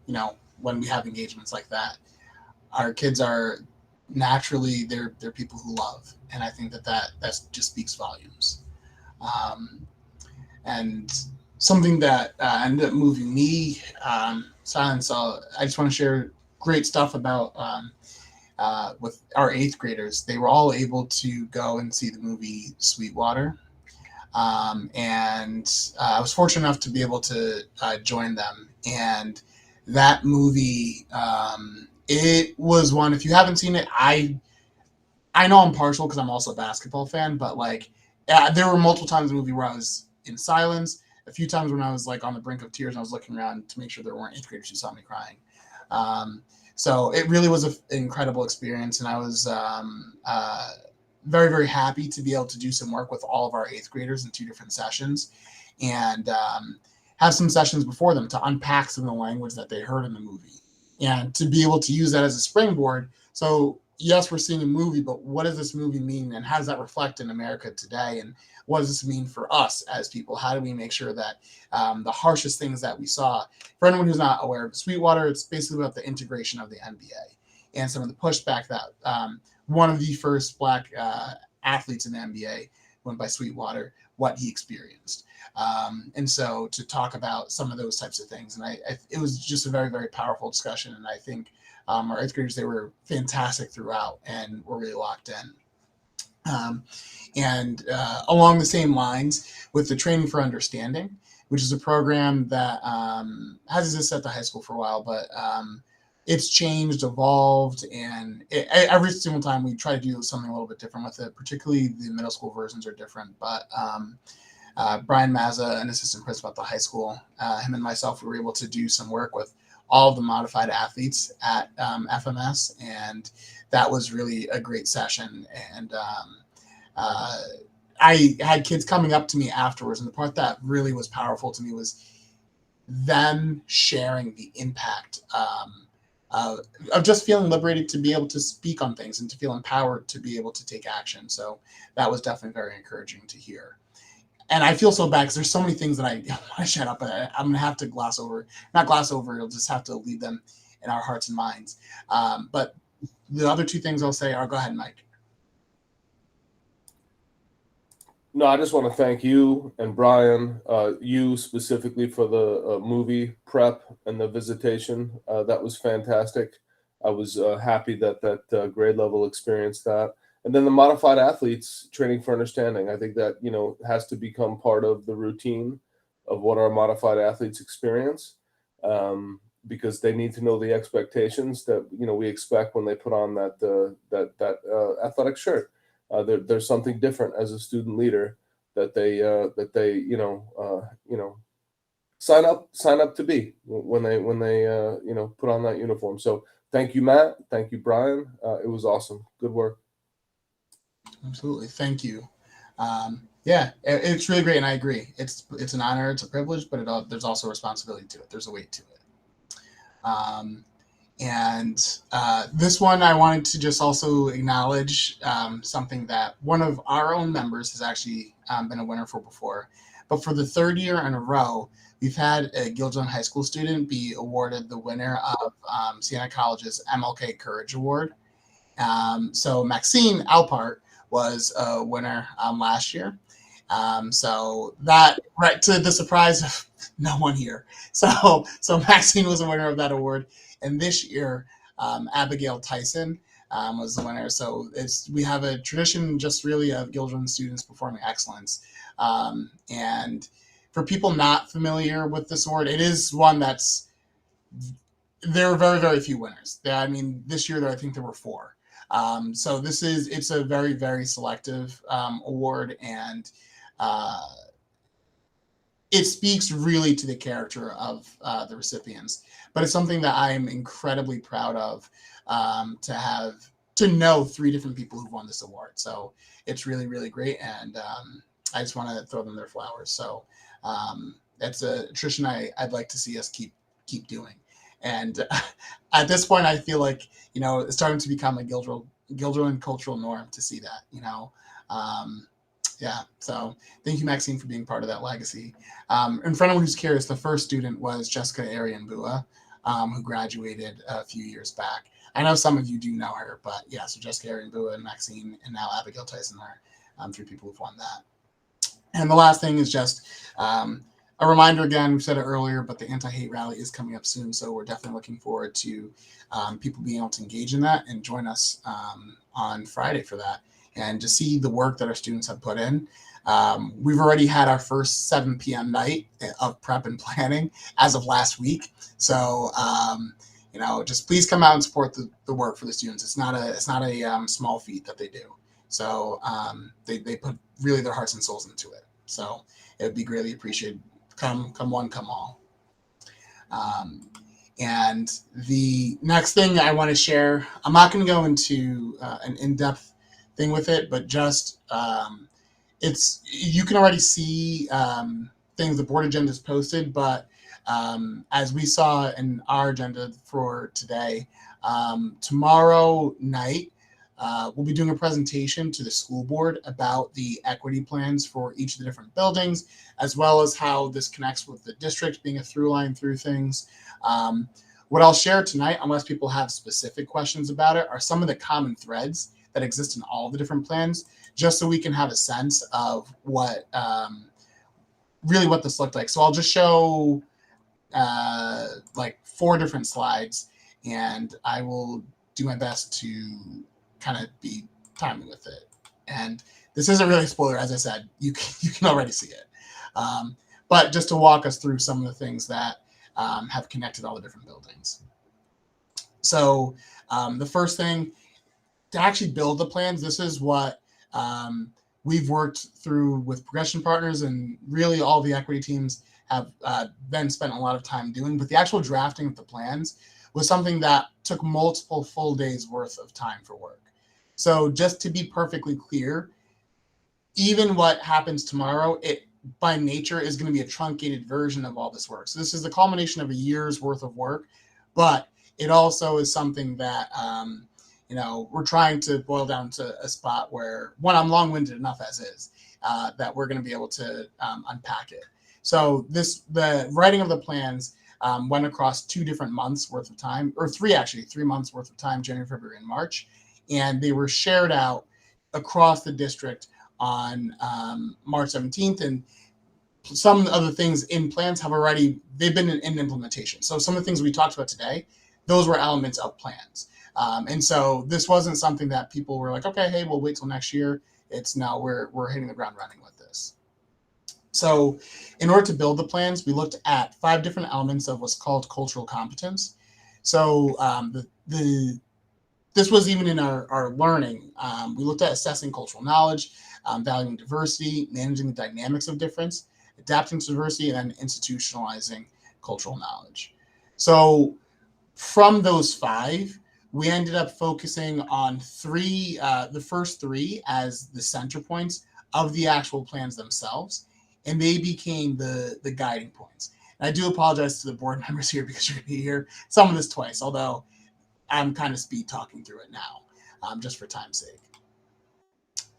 When we have engagements like that, our kids are naturally they're people who love, and I think that just speaks volumes. And something that ended up moving me silent. So I just want to share great stuff about with our 8th graders, they were all able to go and see the movie Sweetwater. And I was fortunate enough to be able to join them. And that movie, it was one, if you haven't seen it, I know I'm partial because I'm also a basketball fan, but like there were multiple times in the movie where I was in silence, a few times when I was like on the brink of tears and I was looking around to make sure there weren't 8th graders who saw me crying. So it really was an incredible experience, and I was very, very happy to be able to do some work with all of our 8th graders in 2 different sessions, and have some sessions before them to unpack some of the language that they heard in the movie, and to be able to use that as a springboard. So yes, we're seeing a movie, but what does this movie mean, and how does that reflect in America today, and what does this mean for us as people? How do we make sure that the harshest things that we saw, for anyone who's not aware of Sweetwater, it's basically about the integration of the NBA and some of the pushback that one of the first Black athletes in the NBA went by Sweetwater, what he experienced. And so to talk about some of those types of things, and it was just a very, very powerful discussion. And I think our 8th graders, they were fantastic throughout and were really locked in. And along the same lines with the Training for Understanding, which is a program that has existed at the high school for a while, but it's changed, evolved, and every single time we try to do something a little bit different with it. Particularly the middle school versions are different, but Brian Mazza, an assistant principal at the high school, him and myself, we were able to do some work with all of the modified athletes at FMS, and that was really a great session. And I had kids coming up to me afterwards, and the part that really was powerful to me was them sharing the impact of just feeling liberated to be able to speak on things and to feel empowered to be able to take action. So that was definitely very encouraging to hear. And I feel so bad because there's so many things that I want to shut up, but I'm going to have to not gloss over, you'll just have to leave them in our hearts and minds. But the other 2 things I'll say are, go ahead, Mike. No, I just want to thank you and Brian, you specifically for the movie prep and the visitation. That was fantastic. I was happy that grade level experienced that. And then the modified athletes training for understanding. I think that, has to become part of the routine of what our modified athletes experience, because they need to know the expectations that, we expect when they put on that athletic shirt. There's something different as a student leader that they sign up to be when they put on that uniform. So thank you, Matt. Thank you, Brian. It was awesome. Good work. Absolutely. Thank you. Yeah, it's really great. And I agree. It's an honor. It's a privilege, but there's also a responsibility to it. There's a weight to it. And this one, I wanted to just also acknowledge something that one of our own members has actually been a winner for before. But for the 3rd year in a row, we've had a Giljoin High School student be awarded the winner of Siena College's MLK Courage Award. So Maxine Alpart was a winner last year. So that, right to the surprise of no one here. So Maxine was a winner of that award. And this year, Abigail Tyson was the winner. So we have a tradition just really of Giljoin students performing excellence. And for people not familiar with this award, it is one there are very, very few winners. I mean, this year, I think there were 4. So it's a very, very selective award, and it speaks really to the character of the recipients. But it's something that I'm incredibly proud of, to know 3 different people who've won this award. So it's really, really great, and I just want to throw them their flowers. So that's a tradition I'd like to see us keep doing. And at this point, I feel like it's starting to become a Giljoin cultural norm to see that. Yeah. So thank you, Maxine, for being part of that legacy. And for anyone who's curious, the first student was Jessica Arian-Bua, who graduated a few years back. I know some of you do know her, but yeah, so Jessica Arian-Bua and Maxine and now Abigail Tyson are 3 people who've won that. And the last thing is just a reminder again, we've said it earlier, but the anti-hate rally is coming up soon. So we're definitely looking forward to people being able to engage in that and join us on Friday for that. And to see the work that our students have put in. We've already had our first 7 p.m. night of prep and planning as of last week. So, just please come out and support the work for the students. It's not a small feat that they do. So they put really their hearts and souls into it. So it would be greatly appreciated. Come one, come all. And the next thing I want to share, I'm not going to go into an in-depth thing with it, but just you can already see things the board agenda is posted, but as we saw in our agenda for today, tomorrow night we'll be doing a presentation to the school board about the equity plans for each of the different buildings, as well as how this connects with the district being a through line through things. What I'll share tonight, unless people have specific questions about it, are some of the common threads that exist in all the different plans, just so we can have a sense of what really what this looked like. So I'll just show like 4 different slides, and I will do my best to kind of be timely with it. And this isn't really a spoiler, as I said, you can already see it. But just to walk us through some of the things that have connected all the different buildings. So the first thing, to actually build the plans, this is what we've worked through with progression partners, and really all the equity teams have been spent a lot of time doing. But the actual drafting of the plans was something that took multiple full days worth of time for work. So just to be perfectly clear, even what happens tomorrow, it by nature is going to be a truncated version of all this work. So this is the culmination of a year's worth of work, but it also is something that we're trying to boil down to a spot where, one, I'm long-winded enough as is, that we're going to be able to unpack it. So the writing of the plans went across 2 different months worth of time, or 3 months worth of time, January, February, and March. And they were shared out across the district on March 17th. And some of the things in plans they've been in implementation. So some of the things we talked about today, those were elements of plans. And so this wasn't something that people were like, okay, hey, we'll wait till next year. It's now we're hitting the ground running with this. So in order to build the plans, we looked at 5 different elements of what's called cultural competence. So this was even in our learning. We looked at assessing cultural knowledge, valuing diversity, managing the dynamics of difference, adapting to diversity, and then institutionalizing cultural knowledge. So from those 5, we ended up focusing on the first 3 as the center points of the actual plans themselves, and they became the guiding points. And I do apologize to the board members here because you're going to hear some of this twice, although I'm kind of speed talking through it now, just for time's sake.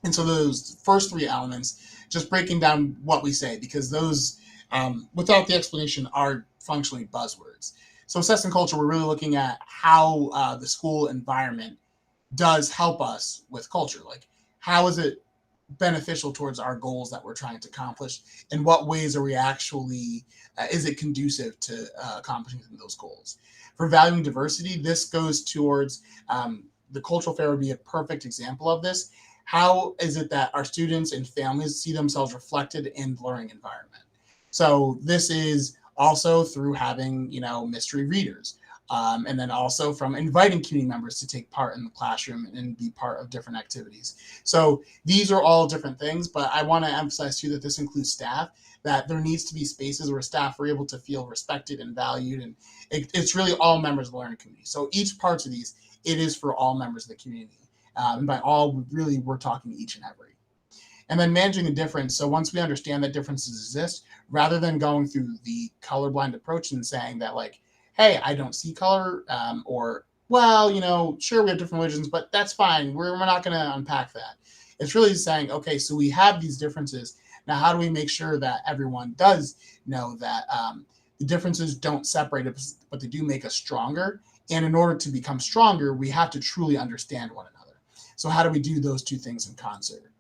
And so those first 3 elements, just breaking down what we say, because those, without the explanation, are functionally buzzwords. So assessing culture, we're really looking at how the school environment does help us with culture. Like, how is it beneficial towards our goals that we're trying to accomplish? In what ways are we actually, is it conducive to accomplishing those goals? For valuing diversity, this goes towards, the cultural fair would be a perfect example of this. How is it that our students and families see themselves reflected in the learning environment? So this is also through having, mystery readers, and then also from inviting community members to take part in the classroom and be part of different activities. So these are all different things, but I want to emphasize too that this includes staff, that there needs to be spaces where staff are able to feel respected and valued, and it's really all members of the learning community. So each part of these, it is for all members of the community. And by all, really, we're talking each and every. And then managing the difference. So once we understand that differences exist, rather than going through the colorblind approach and saying that, like, hey, I don't see color, or, well, sure, we have different religions, but that's fine. We're not going to unpack that. It's really saying, okay, so we have these differences. Now, how do we make sure that everyone does know that the differences don't separate us, but they do make us stronger? And in order to become stronger, we have to truly understand one another. So how do we do those 2 things in concert?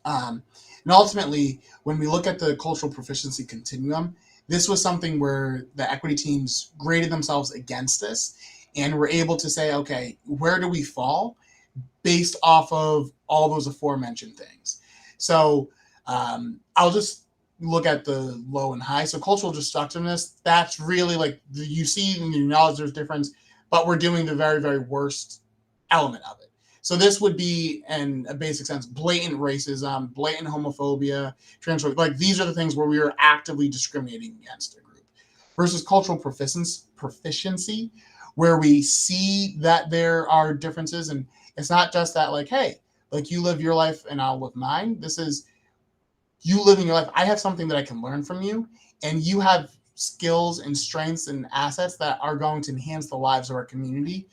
And And ultimately, when we look at the cultural proficiency continuum, this was something where the equity teams graded themselves against this and were able to say, okay, where do we fall based off of all those aforementioned things? So I'll just look at the low and high. So cultural destructiveness, that's really like you see and you acknowledge there's difference, but we're doing the very, very worst element of it. So this would be, in a basic sense, blatant racism, blatant homophobia, transphobia. Like these are the things where we are actively discriminating against a group. Versus cultural proficiency, where we see that there are differences, and it's not just that like, hey, like you live your life and I'll live mine. This is you living your life. I have something that I can learn from you, and you have skills and strengths and assets that are going to enhance the lives of our community.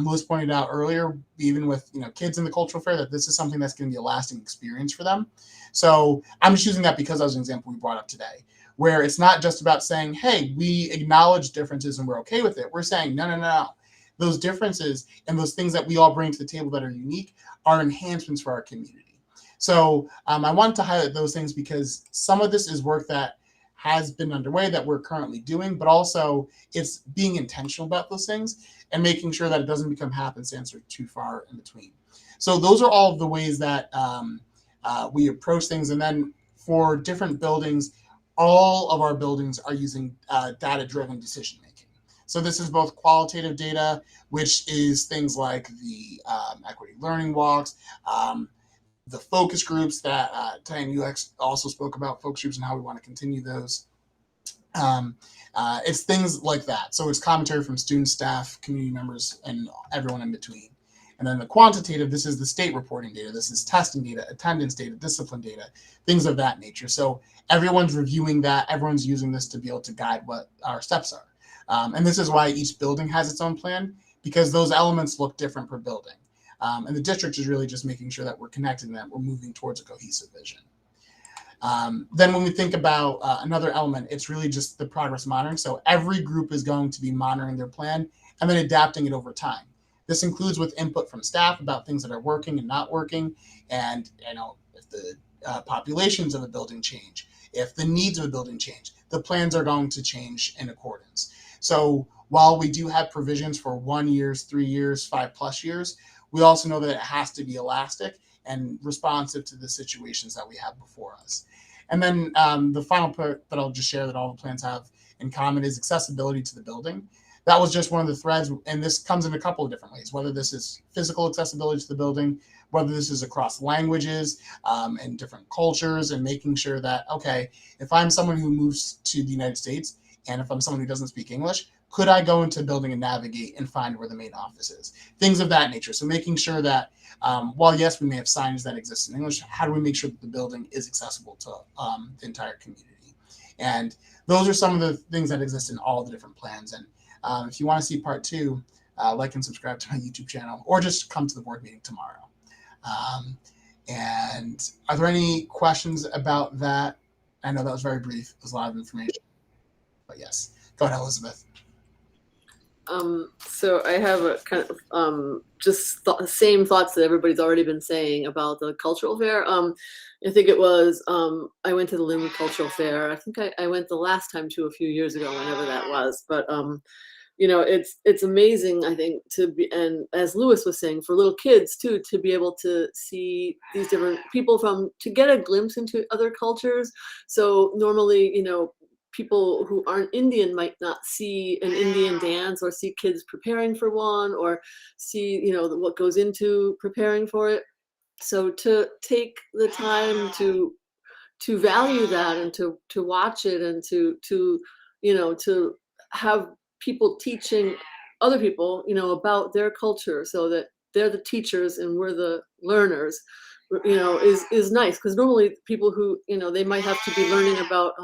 Lewis pointed out earlier, even with kids in the cultural fair, that this is something that's going to be a lasting experience for them. So I'm just using that because that was an example we brought up today, where it's not just about saying, hey, we acknowledge differences and we're okay with it. We're saying, no. Those differences and those things that we all bring to the table that are unique are enhancements for our community. So I wanted to highlight those things because some of this is work that has been underway that we're currently doing, but also it's being intentional about those things and making sure that it doesn't become happenstance or too far in between. So those are all of the ways that we approach things. And then for different buildings, all of our buildings are using data-driven decision making. So this is both qualitative data, which is things like the equity learning walks, the focus groups that Tan UX also spoke about, focus groups and how we want to continue those. It's things like that. So it's commentary from students, staff, community members, and everyone in between. And then the quantitative, this is the state reporting data. This is testing data, attendance data, discipline data, things of that nature. So everyone's reviewing that. Everyone's using this to be able to guide what our steps are. And this is why each building has its own plan, because those elements look different per building. And the district is really just making sure that we're connecting them, we're moving towards a cohesive vision. Then when we think about another element, it's really just the progress monitoring. So every group is going to be monitoring their plan and then adapting it over time. This includes with input from staff about things that are working and not working. And if the populations of a building change, if the needs of a building change, the plans are going to change in accordance. So while we do have provisions for 1 year, 3 years, 5+ years, we also know that it has to be elastic and responsive to the situations that we have before us. And then the final part that I'll just share that all the plans have in common is accessibility to the building. That was just one of the threads, and this comes in a couple of different ways, whether this is physical accessibility to the building, whether this is across languages and different cultures, and making sure that, okay, if I'm someone who moves to the United States, and if I'm someone who doesn't speak English, could I go into a building and navigate and find where the main office is? Things of that nature. So making sure that while, yes, we may have signage that exist in English, how do we make sure that the building is accessible to the entire community? And those are some of the things that exist in all the different plans. And if you want to see part 2, like and subscribe to my YouTube channel, or just come to the board meeting tomorrow. And are there any questions about that? I know that was very brief. There's a lot of information. But yes, go ahead, Elizabeth. So I have a kind of same thoughts that everybody's already been saying about the cultural fair. I think it was I went to the Linwood Cultural Fair. I think I went the last time a few years ago, whenever that was. But it's amazing, I think, to be, and as Lewis was saying, for little kids too, to be able to see these different people to get a glimpse into other cultures. So normally, people who aren't Indian might not see an Indian dance or see kids preparing for one or see, what goes into preparing for it. So to take the time to value that and to watch it and to have people teaching other people, about their culture so that they're the teachers and we're the learners, is nice. Because normally people who, they might have to be learning about,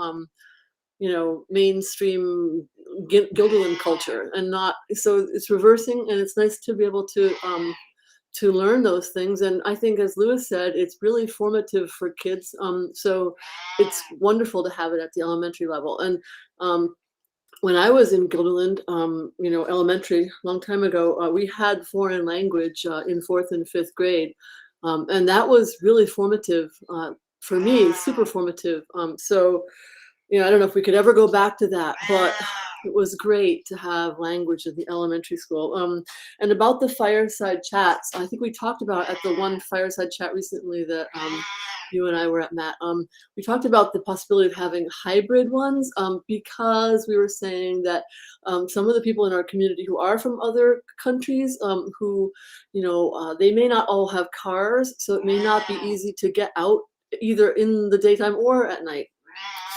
mainstream Guilderland culture and not, so it's reversing, and it's nice to be able to learn those things. And I think, as Lewis said, it's really formative for kids. So it's wonderful to have it at the elementary level. And when I was in Guilderland, elementary, a long time ago, we had foreign language in 4th and 5th grade. And that was really formative for me, super formative. So, you know, I don't know if we could ever go back to that, but it was great to have language in the elementary school. And about the fireside chats, I think we talked about at the one fireside chat recently that you and I were at, Matt. We talked about the possibility of having hybrid ones because we were saying that some of the people in our community who are from other countries who, you know, they may not all have cars, so it may not be easy to get out either in the daytime or at night.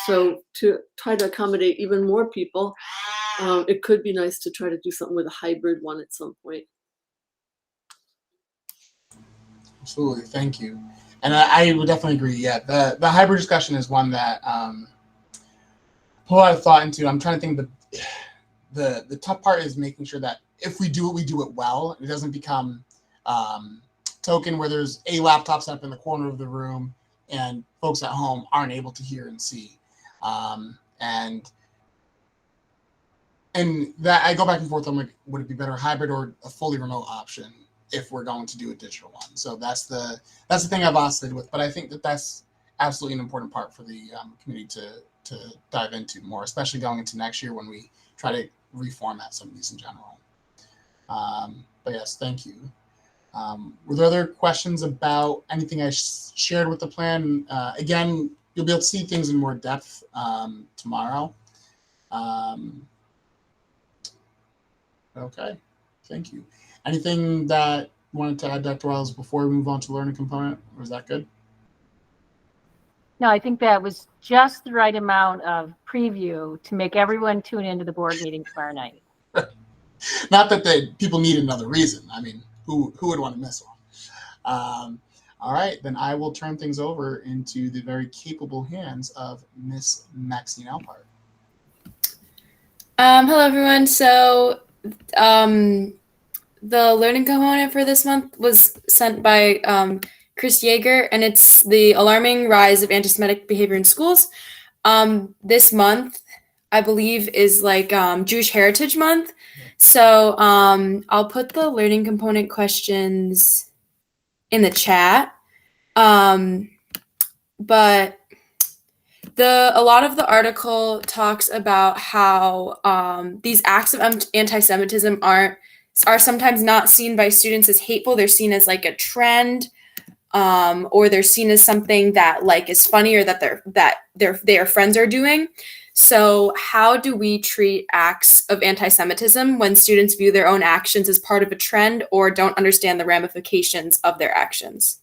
So to try to accommodate even more people, it could be nice to try to do something with a hybrid one at some point. Absolutely, thank you. And I would definitely agree. Yeah, the hybrid discussion is one that put a lot of thought into. I'm trying to think the tough part is making sure that if we do it well. It doesn't become token where there's a laptop set up in the corner of the room and folks at home aren't able to hear and see. And that I go back and forth. I'm like, would it be better hybrid or a fully remote option if we're going to do a digital one? So that's the thing I've oscillated with. But I think that that's absolutely an important part for the community to dive into more, especially going into next year when we try to reformat some of these in general. But yes, thank you. Were there other questions about anything I shared with the plan? Again, you'll be able to see things in more depth tomorrow. Okay, thank you. Anything that you wanted to add, Dr. Wells, before we move on to the learning component? Or is that good? No, I think that was just the right amount of preview to make everyone tune into the board meeting tomorrow night. Not that people need another reason. I mean, who would want to miss one? All right, then I will turn things over into the very capable hands of Miss Maxine Alpart. Hello, everyone. So the learning component for this month was sent by Chris Yeager, and it's the alarming rise of anti-Semitic behavior in schools. This month, I believe, is like Jewish Heritage Month. So I'll put the learning component questions in the chat. But a lot of the article talks about how these acts of anti-Semitism are sometimes not seen by students as hateful. They're seen as like a trend, or they're seen as something that like is funny or that their friends are doing. So how do we treat acts of anti-Semitism when students view their own actions as part of a trend or don't understand the ramifications of their actions?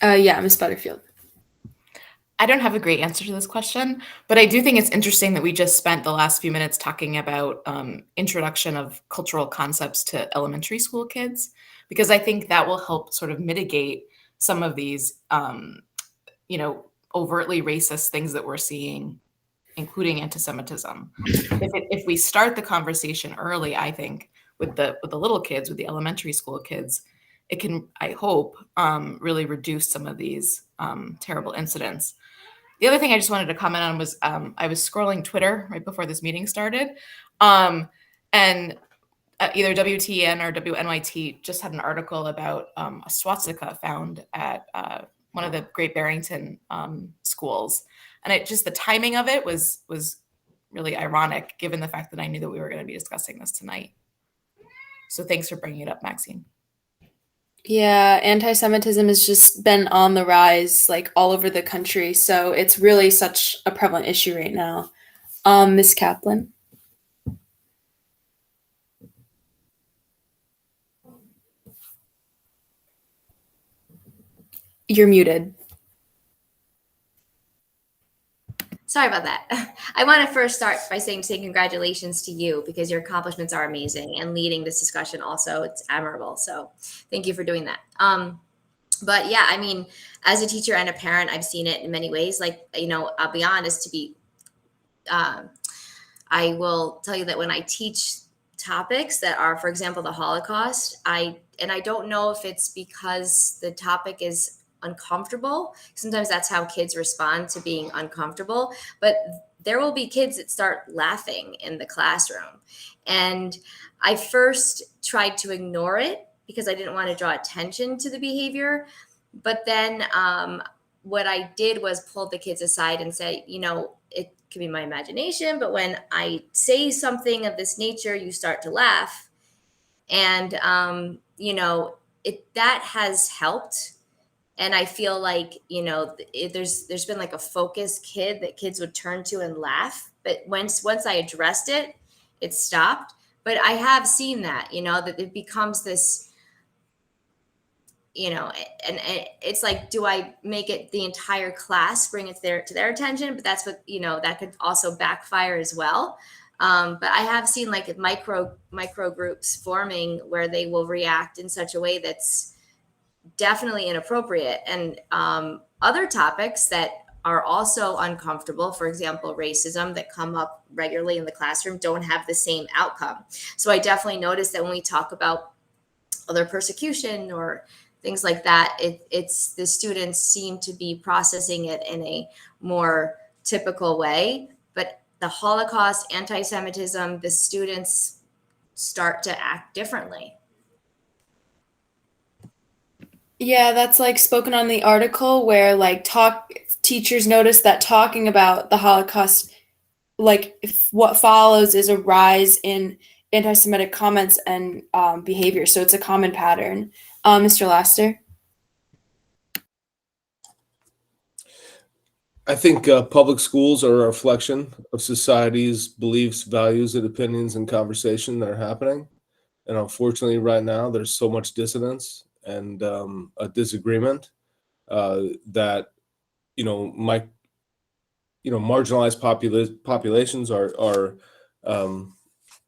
Yeah, Ms. Butterfield. I don't have a great answer to this question, but I do think it's interesting that we just spent the last few minutes talking about introduction of cultural concepts to elementary school kids, because I think that will help sort of mitigate some of these, overtly racist things that we're seeing, including anti-Semitism. If we start the conversation early, I think with the little kids, with the elementary school kids, it can, I hope, really reduce some of these terrible incidents. The other thing I just wanted to comment on was I was scrolling Twitter right before this meeting started, and either WTN or WNYT just had an article about a swastika found at one of the Great Barrington schools, and the timing of it was really ironic given the fact that I knew that we were going to be discussing this tonight. So thanks for bringing it up, Maxine. Yeah, anti-Semitism has just been on the rise, like all over the country. So it's really such a prevalent issue right now. Ms. Kaplan. You're muted. Sorry about that. I want to first start by saying congratulations to you, because your accomplishments are amazing, and leading this discussion also, it's admirable. So thank you for doing that. But yeah, I mean, as a teacher and a parent, I've seen it in many ways. Like, I'll be honest, I will tell you that when I teach topics that are, for example, the Holocaust. I don't know if it's because the topic is uncomfortable. Sometimes that's how kids respond to being uncomfortable, but there will be kids that start laughing in the classroom. And I first tried to ignore it because I didn't want to draw attention to the behavior. But then what I did was pull the kids aside and say, it could be my imagination, but when I say something of this nature, you start to laugh. And, that has helped. And I feel like, there's been like a focused kid that kids would turn to and laugh. But once I addressed it, it stopped. But I have seen that, that it becomes this, and it's like, do I make it the entire class, bring it to their attention? But that's what, that could also backfire as well. But I have seen like micro groups forming where they will react in such a way that's definitely inappropriate. And other topics that are also uncomfortable, for example, racism, that come up regularly in the classroom, don't have the same outcome. So I definitely noticed that when we talk about other persecution or things like that, it's the students seem to be processing it in a more typical way. But the Holocaust, anti-Semitism, the students start to act differently. Yeah, that's like spoken on the article where like teachers notice that talking about the Holocaust, like what follows is a rise in anti-Semitic comments and behavior. So it's a common pattern. Mr. Laster? I think public schools are a reflection of society's beliefs, values, and opinions and conversation that are happening. And unfortunately, right now, there's so much dissonance and a disagreement that marginalized populations are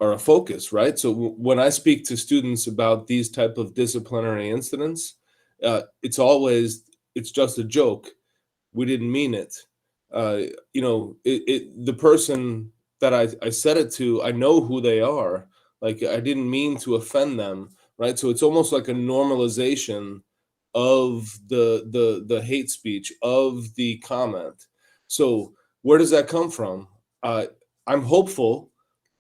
a focus, right? So when I speak to students about these type of disciplinary incidents, it's just a joke. We didn't mean it. The person that I said it to, I know who they are. Like, I didn't mean to offend them, right? So it's almost like a normalization of the hate speech, of the comment. So where does that come from? I'm hopeful,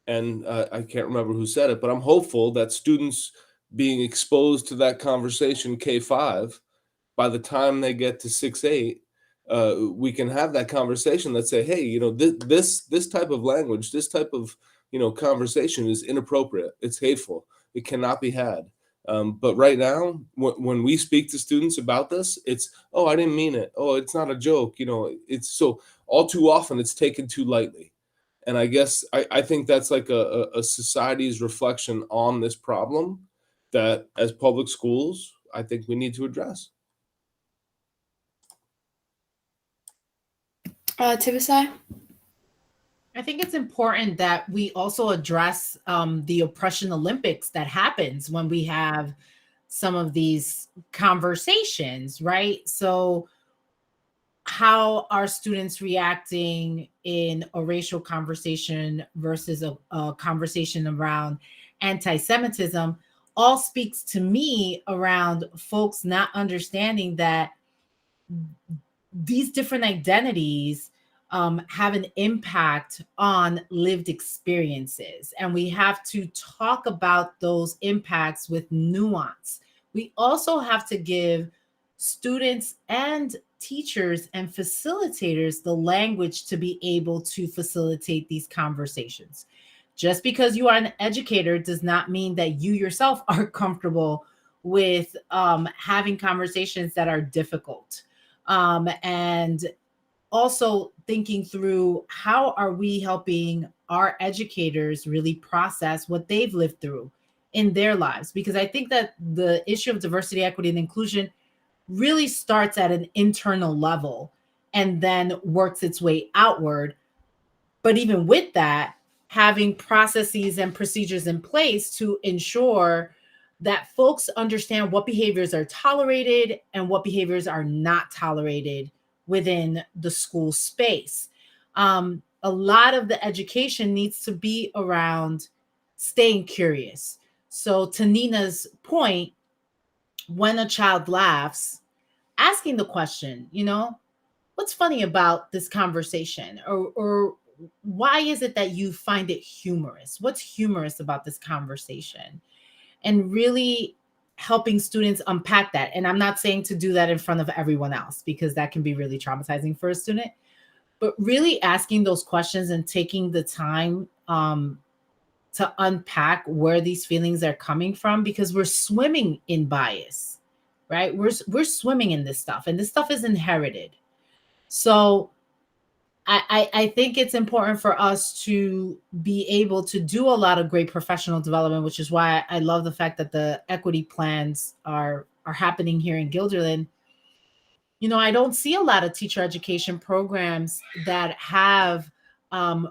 and I can't remember who said it, but I'm hopeful that students being exposed to that conversation K-5, by the time they get to 6-8, we can have that conversation that say, hey, this type of language, this type of conversation is inappropriate. It's hateful. It cannot be had. But right now, when we speak to students about this, it's, oh, I didn't mean it. Oh, it's not a joke. It's so all too often it's taken too lightly. And I guess I think that's like a society's reflection on this problem that as public schools, I think we need to address. Tibisai? I think it's important that we also address the oppression Olympics that happens when we have some of these conversations, right? So how are students reacting in a racial conversation versus a conversation around anti-Semitism all speaks to me around folks not understanding that these different identities have an impact on lived experiences. And we have to talk about those impacts with nuance. We also have to give students and teachers and facilitators the language to be able to facilitate these conversations. Just because you are an educator does not mean that you yourself are comfortable with having conversations that are difficult. And also thinking through how are we helping our educators really process what they've lived through in their lives? Because I think that the issue of diversity, equity, and inclusion really starts at an internal level and then works its way outward. But even with that, having processes and procedures in place to ensure that folks understand what behaviors are tolerated and what behaviors are not tolerated within the school space. A lot of the education needs to be around staying curious. So to Nina's point, when a child laughs, asking the question, what's funny about this conversation, or why is it that you find it humorous? What's humorous about this conversation? And really helping students unpack that. And I'm not saying to do that in front of everyone else, because that can be really traumatizing for a student, but really asking those questions and taking the time to unpack where these feelings are coming from, because we're swimming in bias, right? We're swimming in this stuff, and this stuff is inherited. So I think it's important for us to be able to do a lot of great professional development, which is why I love the fact that the equity plans are happening here in Guilderland. I don't see a lot of teacher education programs that have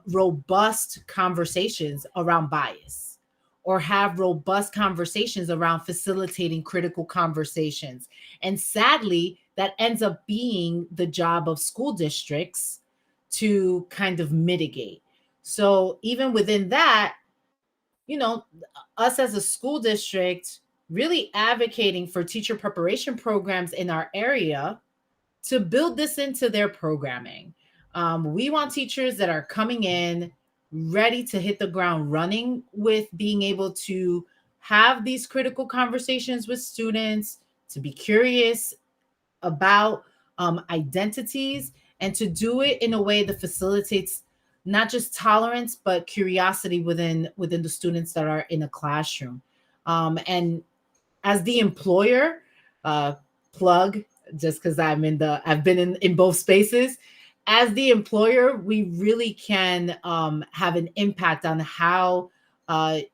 robust conversations around bias, or have robust conversations around facilitating critical conversations. And sadly, that ends up being the job of school districts to kind of mitigate. So even within that, us as a school district really advocating for teacher preparation programs in our area to build this into their programming. We want teachers that are coming in ready to hit the ground running with being able to have these critical conversations with students, to be curious about identities, and to do it in a way that facilitates not just tolerance but curiosity within the students that are in a classroom. And as the employer, plug, just because I've been in both spaces. As the employer, we really can have an impact on how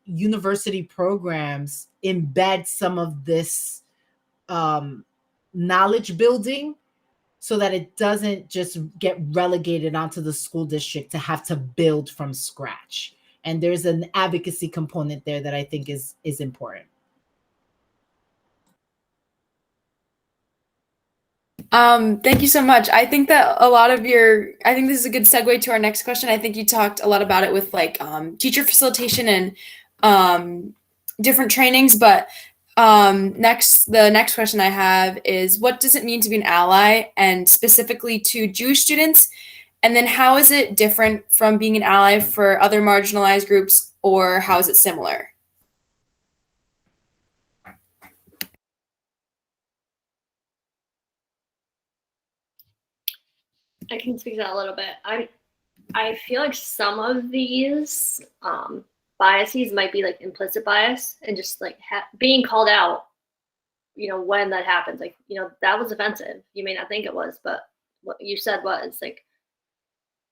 university programs embed some of this knowledge building, so that it doesn't just get relegated onto the school district to have to build from scratch. And there's an advocacy component there that I think is important. Thank you so much. I think that I think this is a good segue to our next question. I think you talked a lot about it with teacher facilitation and different trainings, but the next question I have is, what does it mean to be an ally, and specifically to Jewish students? And then how is it different from being an ally for other marginalized groups, or how is it similar? I can speak to that a little bit. I feel like some of these biases might be like implicit bias, and just like being called out, when that happens, like, that was offensive. You may not think it was, but what you said was, like,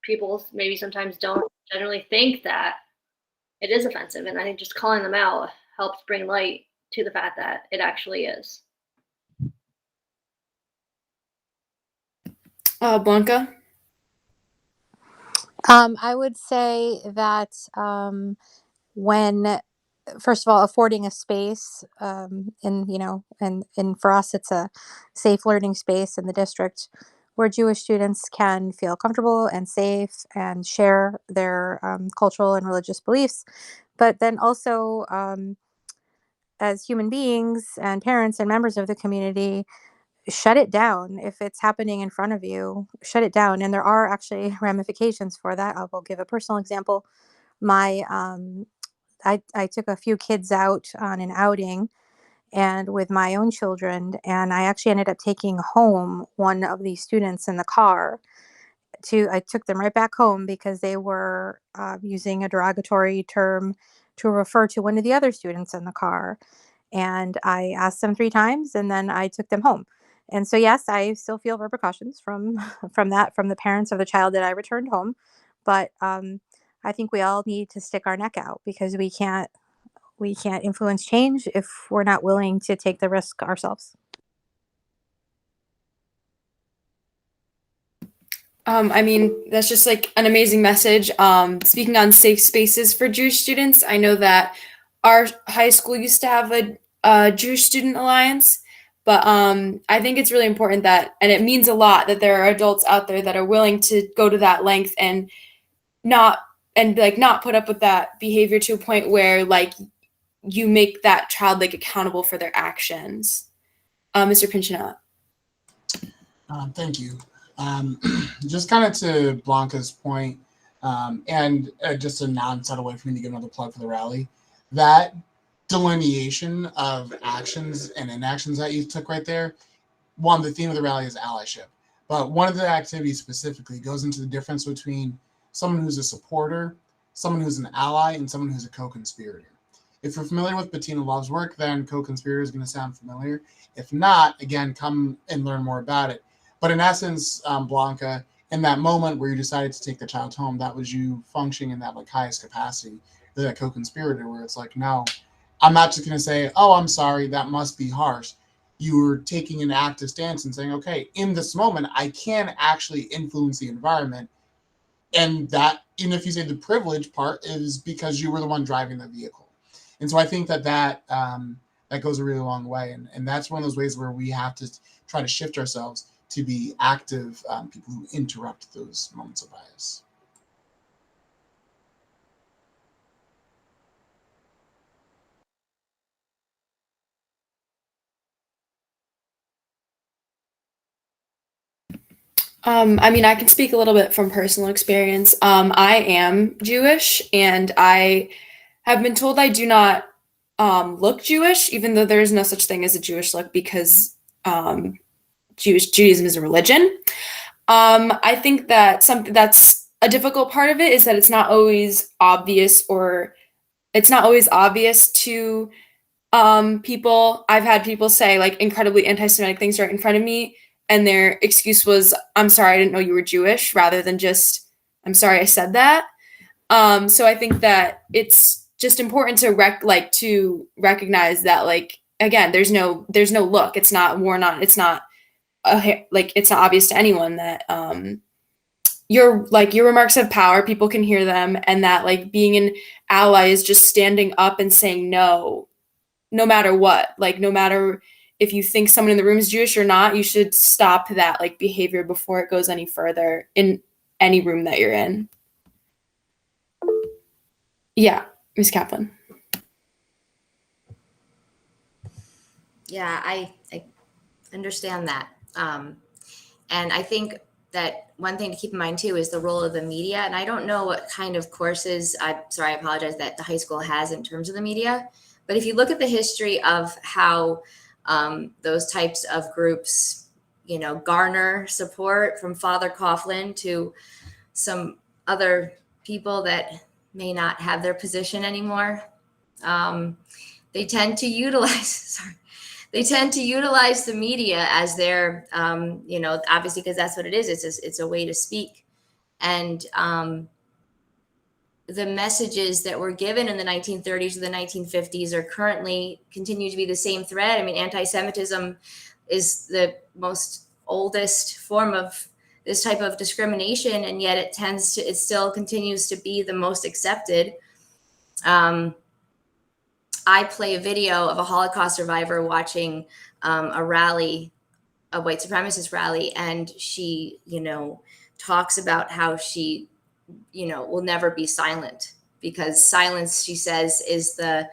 people maybe sometimes don't generally think that it is offensive. And I think just calling them out helps bring light to the fact that it actually is. Blanca? I would say that when, first of all, affording a space, and for us, it's a safe learning space in the district where Jewish students can feel comfortable and safe and share their cultural and religious beliefs. But then also, as human beings and parents and members of the community, shut it down. If it's happening in front of you, shut it down. And there are actually ramifications for that. I will give a personal example. I took a few kids out on an outing, and with my own children, and I actually ended up taking home one of the students in the car. I took them right back home because they were using a derogatory term to refer to one of the other students in the car. And I asked them 3 times, and then I took them home. And so, yes, I still feel repercussions from from the parents of the child that I returned home. But I think we all need to stick our neck out, because we can't influence change if we're not willing to take the risk ourselves. That's just like an amazing message. Speaking on safe spaces for Jewish students, I know that our high school used to have a Jewish Student Alliance, but I think it's really important that, and it means a lot that there are adults out there that are willing to go to that length and not and like not put up with that behavior to a point where like you make that child like accountable for their actions. Mr. Pinchinat. Thank you. Just kind of to Blanca's point, and just a non-subtle way for me to give another plug for the rally, that delineation of actions and inactions that you took right there, one, the theme of the rally is allyship. But one of the activities specifically goes into the difference between someone who's a supporter, someone who's an ally, and someone who's a co-conspirator. If you're familiar with Bettina Love's work, then co-conspirator is going to sound familiar. If not, again, come and learn more about it. But in essence, Blanca, in that moment where you decided to take the child home, that was you functioning in that like highest capacity, that co-conspirator, where it's like, no, I'm not just going to say, oh, I'm sorry, that must be harsh. You were taking an active stance and saying, okay, in this moment, I can actually influence the environment. And that, even if you say the privilege part, is because you were the one driving the vehicle. And so I think that goes a really long way. And that's one of those ways where we have to try to shift ourselves to be active people who interrupt those moments of bias. I mean, I can speak a little bit from personal experience. I am Jewish, and I have been told I do not look Jewish, even though there is no such thing as a Jewish look, because Judaism is a religion. I think that something that's a difficult part of it is that it's not always obvious, or it's not always obvious to people. I've had people say like incredibly anti-Semitic things right in front of me, and their excuse was, I'm sorry, I didn't know you were Jewish, rather than just, I'm sorry I said that. So I think that it's just important to recognize that, like, again, there's no look. It's not worn on. It's not it's not obvious to anyone that your remarks have power. People can hear them, and that like being an ally is just standing up and saying no matter what. Like, no matter if you think someone in the room is Jewish or not, you should stop that like behavior before it goes any further in any room that you're in. Yeah, Ms. Kaplan. Yeah, I understand that. And I think that one thing to keep in mind too is the role of the media. And I don't know what kind of courses, I apologize, that the high school has in terms of the media. But if you look at the history of how those types of groups, garner support, from Father Coughlin to some other people that may not have their position anymore, they tend to utilize the media as their, obviously, because that's what it is. It's a way to speak. And the messages that were given in the 1930s or the 1950s are currently continue to be the same thread. I mean, anti-Semitism is the most oldest form of this type of discrimination, and yet it still continues to be the most accepted. I play a video of a Holocaust survivor watching a rally, a white supremacist rally, and she, talks about how she, will never be silent, because silence, she says, is the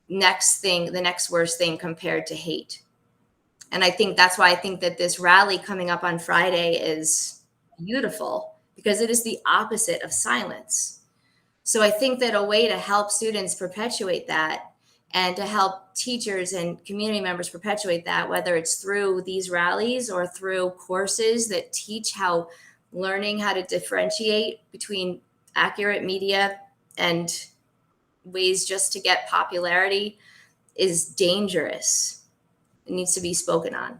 next worst thing compared to hate. And I think that's why I think that this rally coming up on Friday is beautiful, because it is the opposite of silence. So I think that a way to help students perpetuate that, and to help teachers and community members perpetuate that, whether it's through these rallies or through courses that teach learning how to differentiate between accurate media and ways just to get popularity, is dangerous. It needs to be spoken on.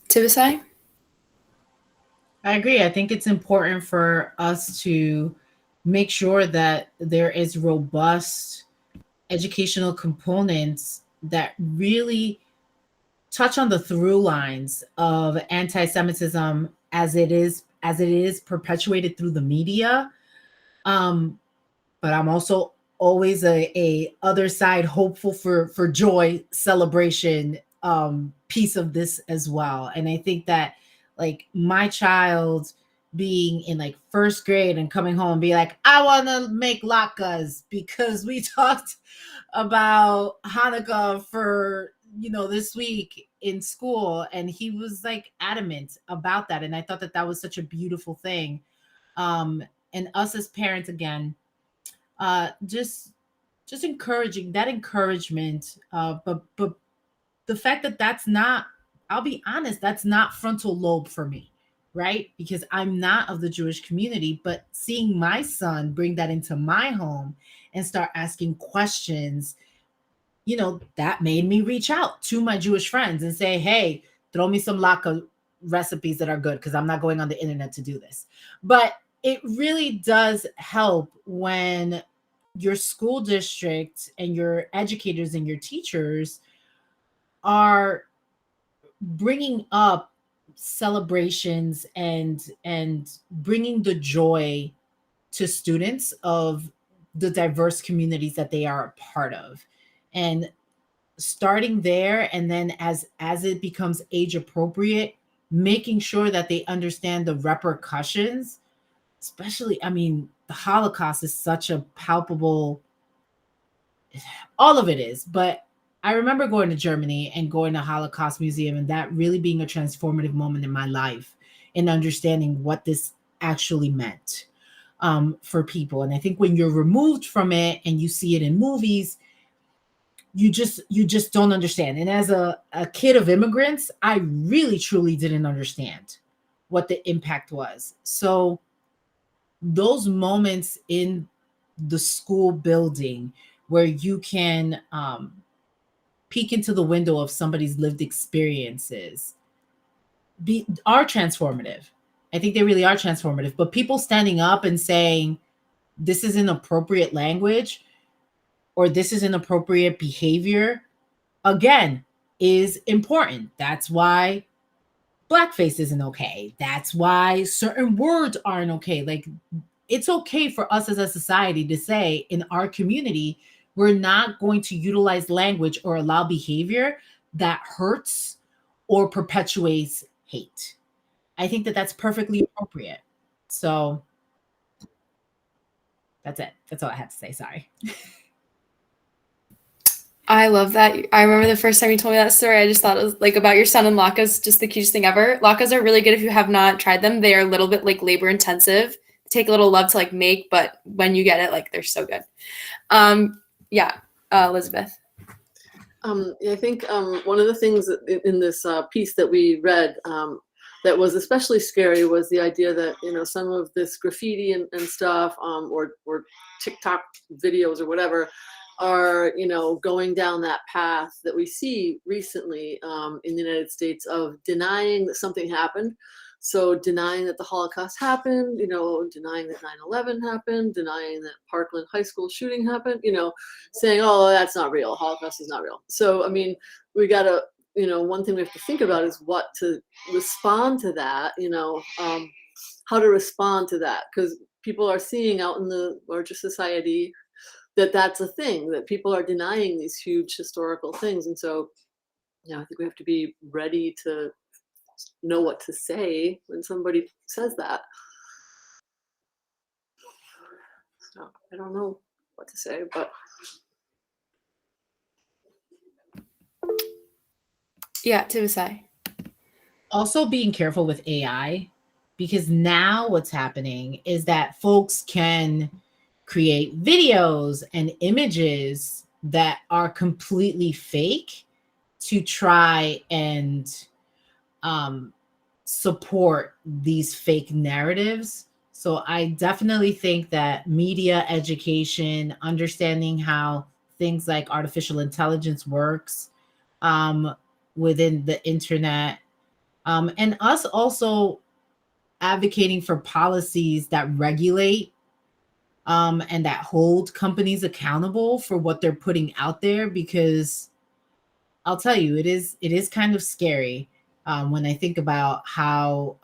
Tibisai? I agree. I think it's important for us to make sure that there is robust educational components that really touch on the through lines of anti-Semitism as it is perpetuated through the media. But I'm also always a other side hopeful for joy celebration piece of this as well. And I think that, like, my child being in like first grade and coming home and be like, I want to make latkes because we talked about Hanukkah for, this week in school. And he was like adamant about that. And I thought that that was such a beautiful thing. And us as parents, again, just encouraging that encouragement. But the fact that that's not, I'll be honest, that's not frontal lobe for me, right? Because I'm not of the Jewish community, but seeing my son bring that into my home and start asking questions, that made me reach out to my Jewish friends and say, hey, throw me some latke recipes that are good, because I'm not going on the internet to do this. But it really does help when your school district and your educators and your teachers are bringing up celebrations and bringing the joy to students of the diverse communities that they are a part of, and starting there, and then as it becomes age appropriate, making sure that they understand the repercussions. Especially, I mean, the Holocaust is such a palpable, all of it is, but I remember going to Germany and going to Holocaust Museum, and that really being a transformative moment in my life in understanding what this actually meant for people. And I think when you're removed from it and you see it in movies, you just don't understand. And as a kid of immigrants, I really truly didn't understand what the impact was. So those moments in the school building where you can peek into the window of somebody's lived experiences are transformative. I think they really are transformative. But people standing up and saying, this is inappropriate language or this is inappropriate behavior, again, is important. That's why blackface isn't okay. That's why certain words aren't okay. Like, it's okay for us as a society to say in our community, we're not going to utilize language or allow behavior that hurts or perpetuates hate. I think that that's perfectly appropriate. So that's it. That's all I had to say. Sorry. I love that. I remember the first time you told me that story, I just thought it was like about your son and latkes, just the cutest thing ever. Latkes are really good if you have not tried them. They are a little bit like labor intensive. Take a little love to like make, but when you get it, like they're so good. Elizabeth. I think one of the things in this piece that we read that was especially scary was the idea that some of this graffiti and stuff or TikTok videos or whatever are going down that path that we see recently in the United States of denying that something happened. So denying that the Holocaust happened, denying that 9/11 happened, denying that Parkland High School shooting happened, saying, oh, that's not real. Holocaust is not real. So, I mean, we got to, one thing we have to think about is what to respond to that, how to respond to that. Because people are seeing out in the larger society that that's a thing, that people are denying these huge historical things. And so, I think we have to be ready to know what to say when somebody says that. So I don't know what to say, but Yeah, to say. Also being careful with AI, because now what's happening is that folks can create videos and images that are completely fake to try and support these fake narratives. So I definitely think that media education, understanding how things like artificial intelligence works within the internet, and us also advocating for policies that regulate and that hold companies accountable for what they're putting out there, because I'll tell you, it is kind of scary when I think about how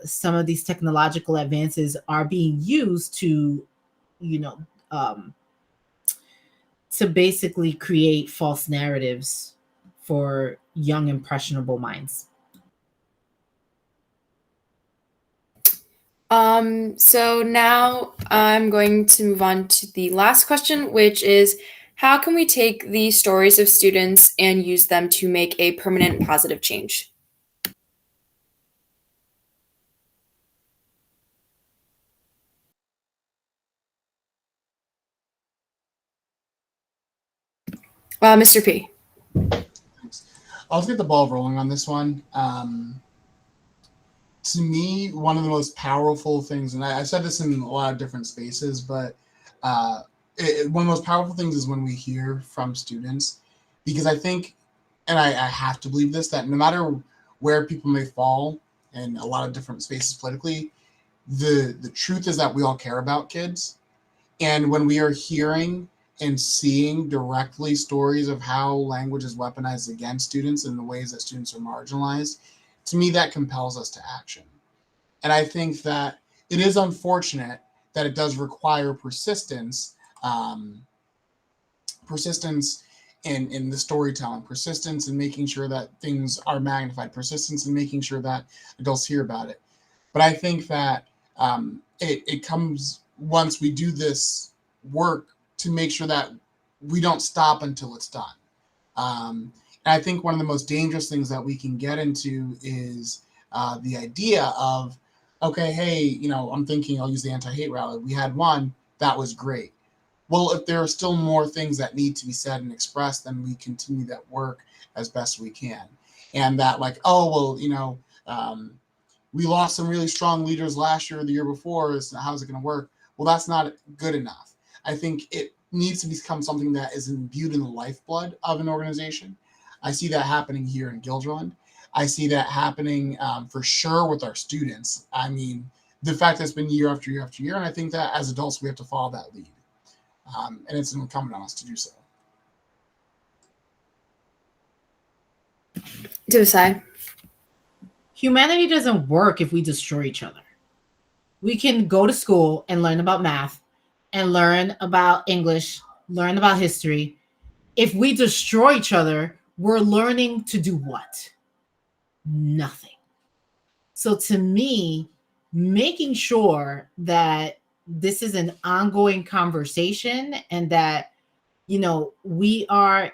some of these technological advances are being used to, to basically create false narratives for young, impressionable minds. So now I'm going to move on to the last question, which is, how can we take the stories of students and use them to make a permanent positive change? Mr. P. Thanks. I'll get the ball rolling on this one. To me, one of the most powerful things, and I said this in a lot of different spaces, but one of the most powerful things is when we hear from students, because I think, and I have to believe this, that no matter where people may fall in a lot of different spaces politically, the truth is that we all care about kids. And when we are hearing and seeing directly stories of how language is weaponized against students and the ways that students are marginalized, to me, that compels us to action. And I think that it is unfortunate that it does require persistence, persistence in the storytelling, persistence in making sure that things are magnified, persistence in making sure that adults hear about it. But I think that it comes once we do this work to make sure that we don't stop until it's done. And I think one of the most dangerous things that we can get into is the idea of, okay, hey, I'm thinking I'll use the anti-hate rally. We had one, that was great. Well, if there are still more things that need to be said and expressed, then we continue that work as best we can. And that we lost some really strong leaders last year or the year before. So how's it going to work? Well, that's not good enough. I think it needs to become something that is imbued in the lifeblood of an organization. I see that happening here in Guildrond. I see that happening for sure with our students. I mean, the fact that it's been year after year after year, and I think that as adults, we have to follow that lead. And it's incumbent on us to do so. Decide. Humanity doesn't work if we destroy each other. We can go to school and learn about math and learn about English, learn about history. If we destroy each other, we're learning to do what? Nothing. So to me, making sure that this is an ongoing conversation and that, we are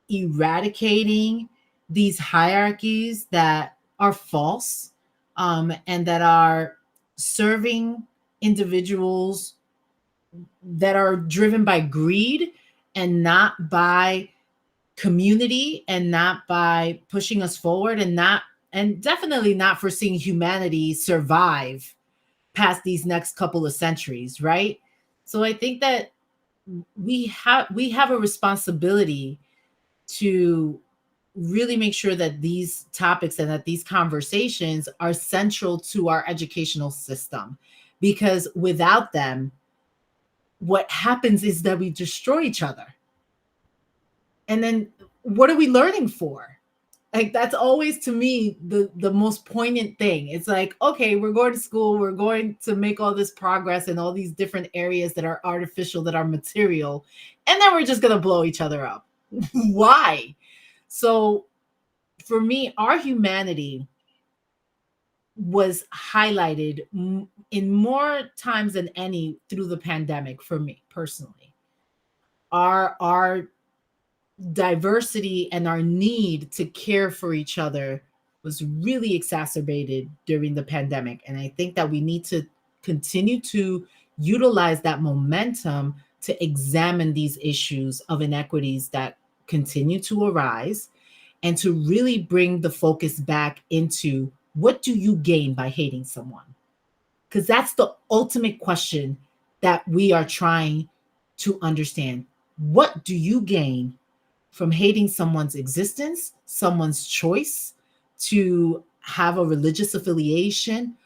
eradicating these hierarchies that are false, and that are serving individuals that are driven by greed and not by community and not by pushing us forward and definitely not for seeing humanity survive past these next couple of centuries, right? So I think that we have a responsibility to really make sure that these topics and that these conversations are central to our educational system, because without them, what happens is that we destroy each other. And then what are we learning for? Like, that's always to me the most poignant thing. It's like, okay, we're going to school, we're going to make all this progress in all these different areas that are artificial, that are material, and then we're just going to blow each other up. Why? So for me, our humanity was highlighted in more times than any through the pandemic for me personally. Our diversity and our need to care for each other was really exacerbated during the pandemic. And I think that we need to continue to utilize that momentum to examine these issues of inequities that continue to arise and to really bring the focus back into, what do you gain by hating someone? Because that's the ultimate question that we are trying to understand. What do you gain from hating someone's existence, someone's choice to have a religious affiliation,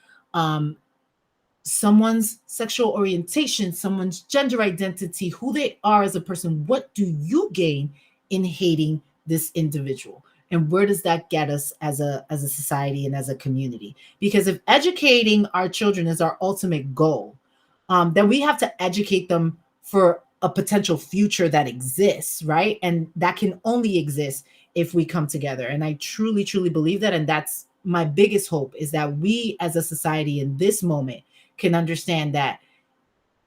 someone's sexual orientation, someone's gender identity, who they are as a person? What do you gain in hating this individual? And where does that get us as a society and as a community? Because if educating our children is our ultimate goal, then we have to educate them for a potential future that exists, right? And that can only exist if we come together. And I truly, truly believe that. And that's my biggest hope, is that we as a society in this moment can understand that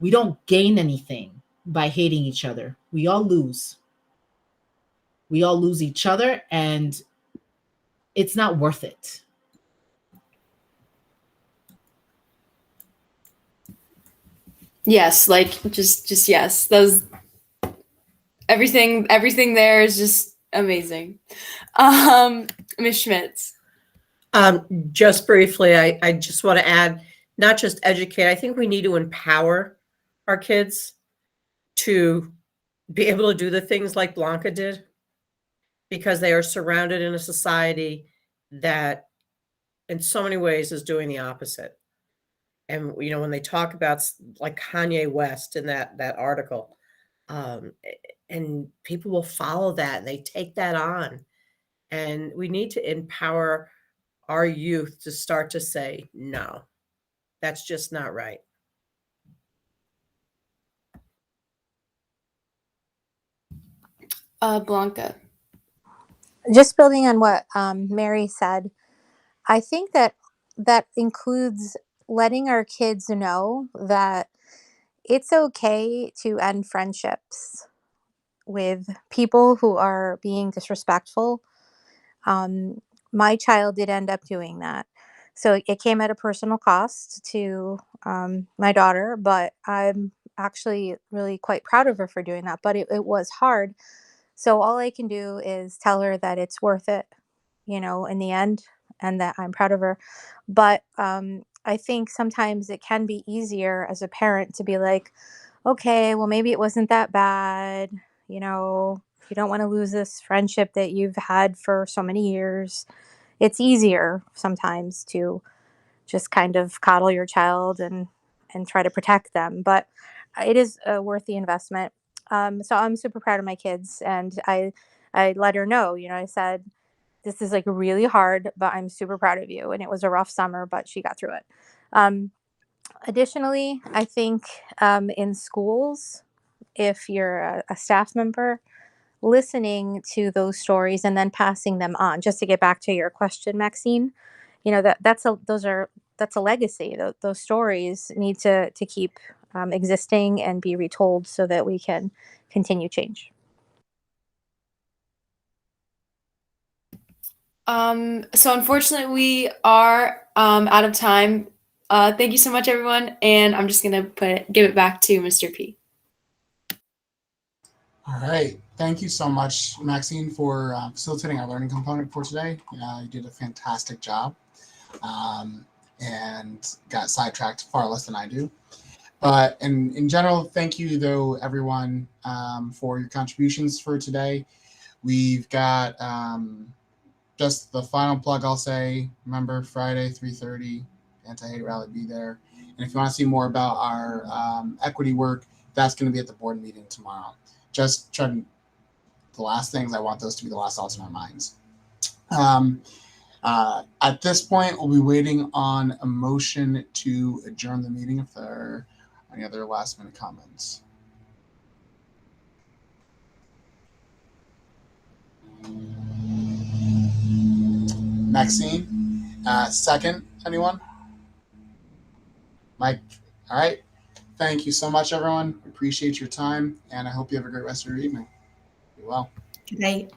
we don't gain anything by hating each other. We all lose. We all lose each other, and it's not worth it. Yes, like just yes. Those everything there is just amazing. Ms. Schmitz. Just briefly, I just want to add, not just educate, I think we need to empower our kids to be able to do the things like Blanca did, because they are surrounded in a society that in so many ways is doing the opposite. And, you know, when they talk about like Kanye West in that article, and people will follow that and they take that on. And we need to empower our youth to start to say, no, that's just not right. Blanca. Just building on what Mary said, I think that includes letting our kids know that it's okay to end friendships with people who are being disrespectful. My child did end up doing that. So it came at a personal cost to my daughter, but I'm actually really quite proud of her for doing that. But it was hard. So all I can do is tell her that it's worth it, you know, in the end, and that I'm proud of her. But I think sometimes it can be easier as a parent to be like, okay, well, maybe it wasn't that bad. You know, you don't want to lose this friendship that you've had for so many years. It's easier sometimes to just kind of coddle your child and try to protect them, but it is worth the investment. So I'm super proud of my kids, and I let her know, you know, I said, this is like really hard, but I'm super proud of you. And it was a rough summer, but she got through it. Additionally, I think in schools, if you're a staff member, listening to those stories and then passing them on, just to get back to your question, Maxine, you know, that's a legacy. Those stories need to keep existing and be retold so that we can continue change. So unfortunately we are out of time. Thank you so much, everyone. And I'm just gonna give it back to Mr. P. All right. Thank you so much, Maxine, for facilitating our learning component for today. You did a fantastic job and got sidetracked far less than I do. But in general, thank you, though, everyone, for your contributions for today. We've got just the final plug, I'll say. Remember, Friday, 3:30, Anti-Hate Rally, be there. And if you want to see more about our equity work, that's going to be at the board meeting tomorrow. Just trying the last things, I want those to be the last thoughts in our minds. At this point, we'll be waiting on a motion to adjourn the meeting if there are any other last minute comments. Maxine, second, anyone? Mike, all right. Thank you so much, everyone. Appreciate your time, and I hope you have a great rest of your evening. Be well. Good night.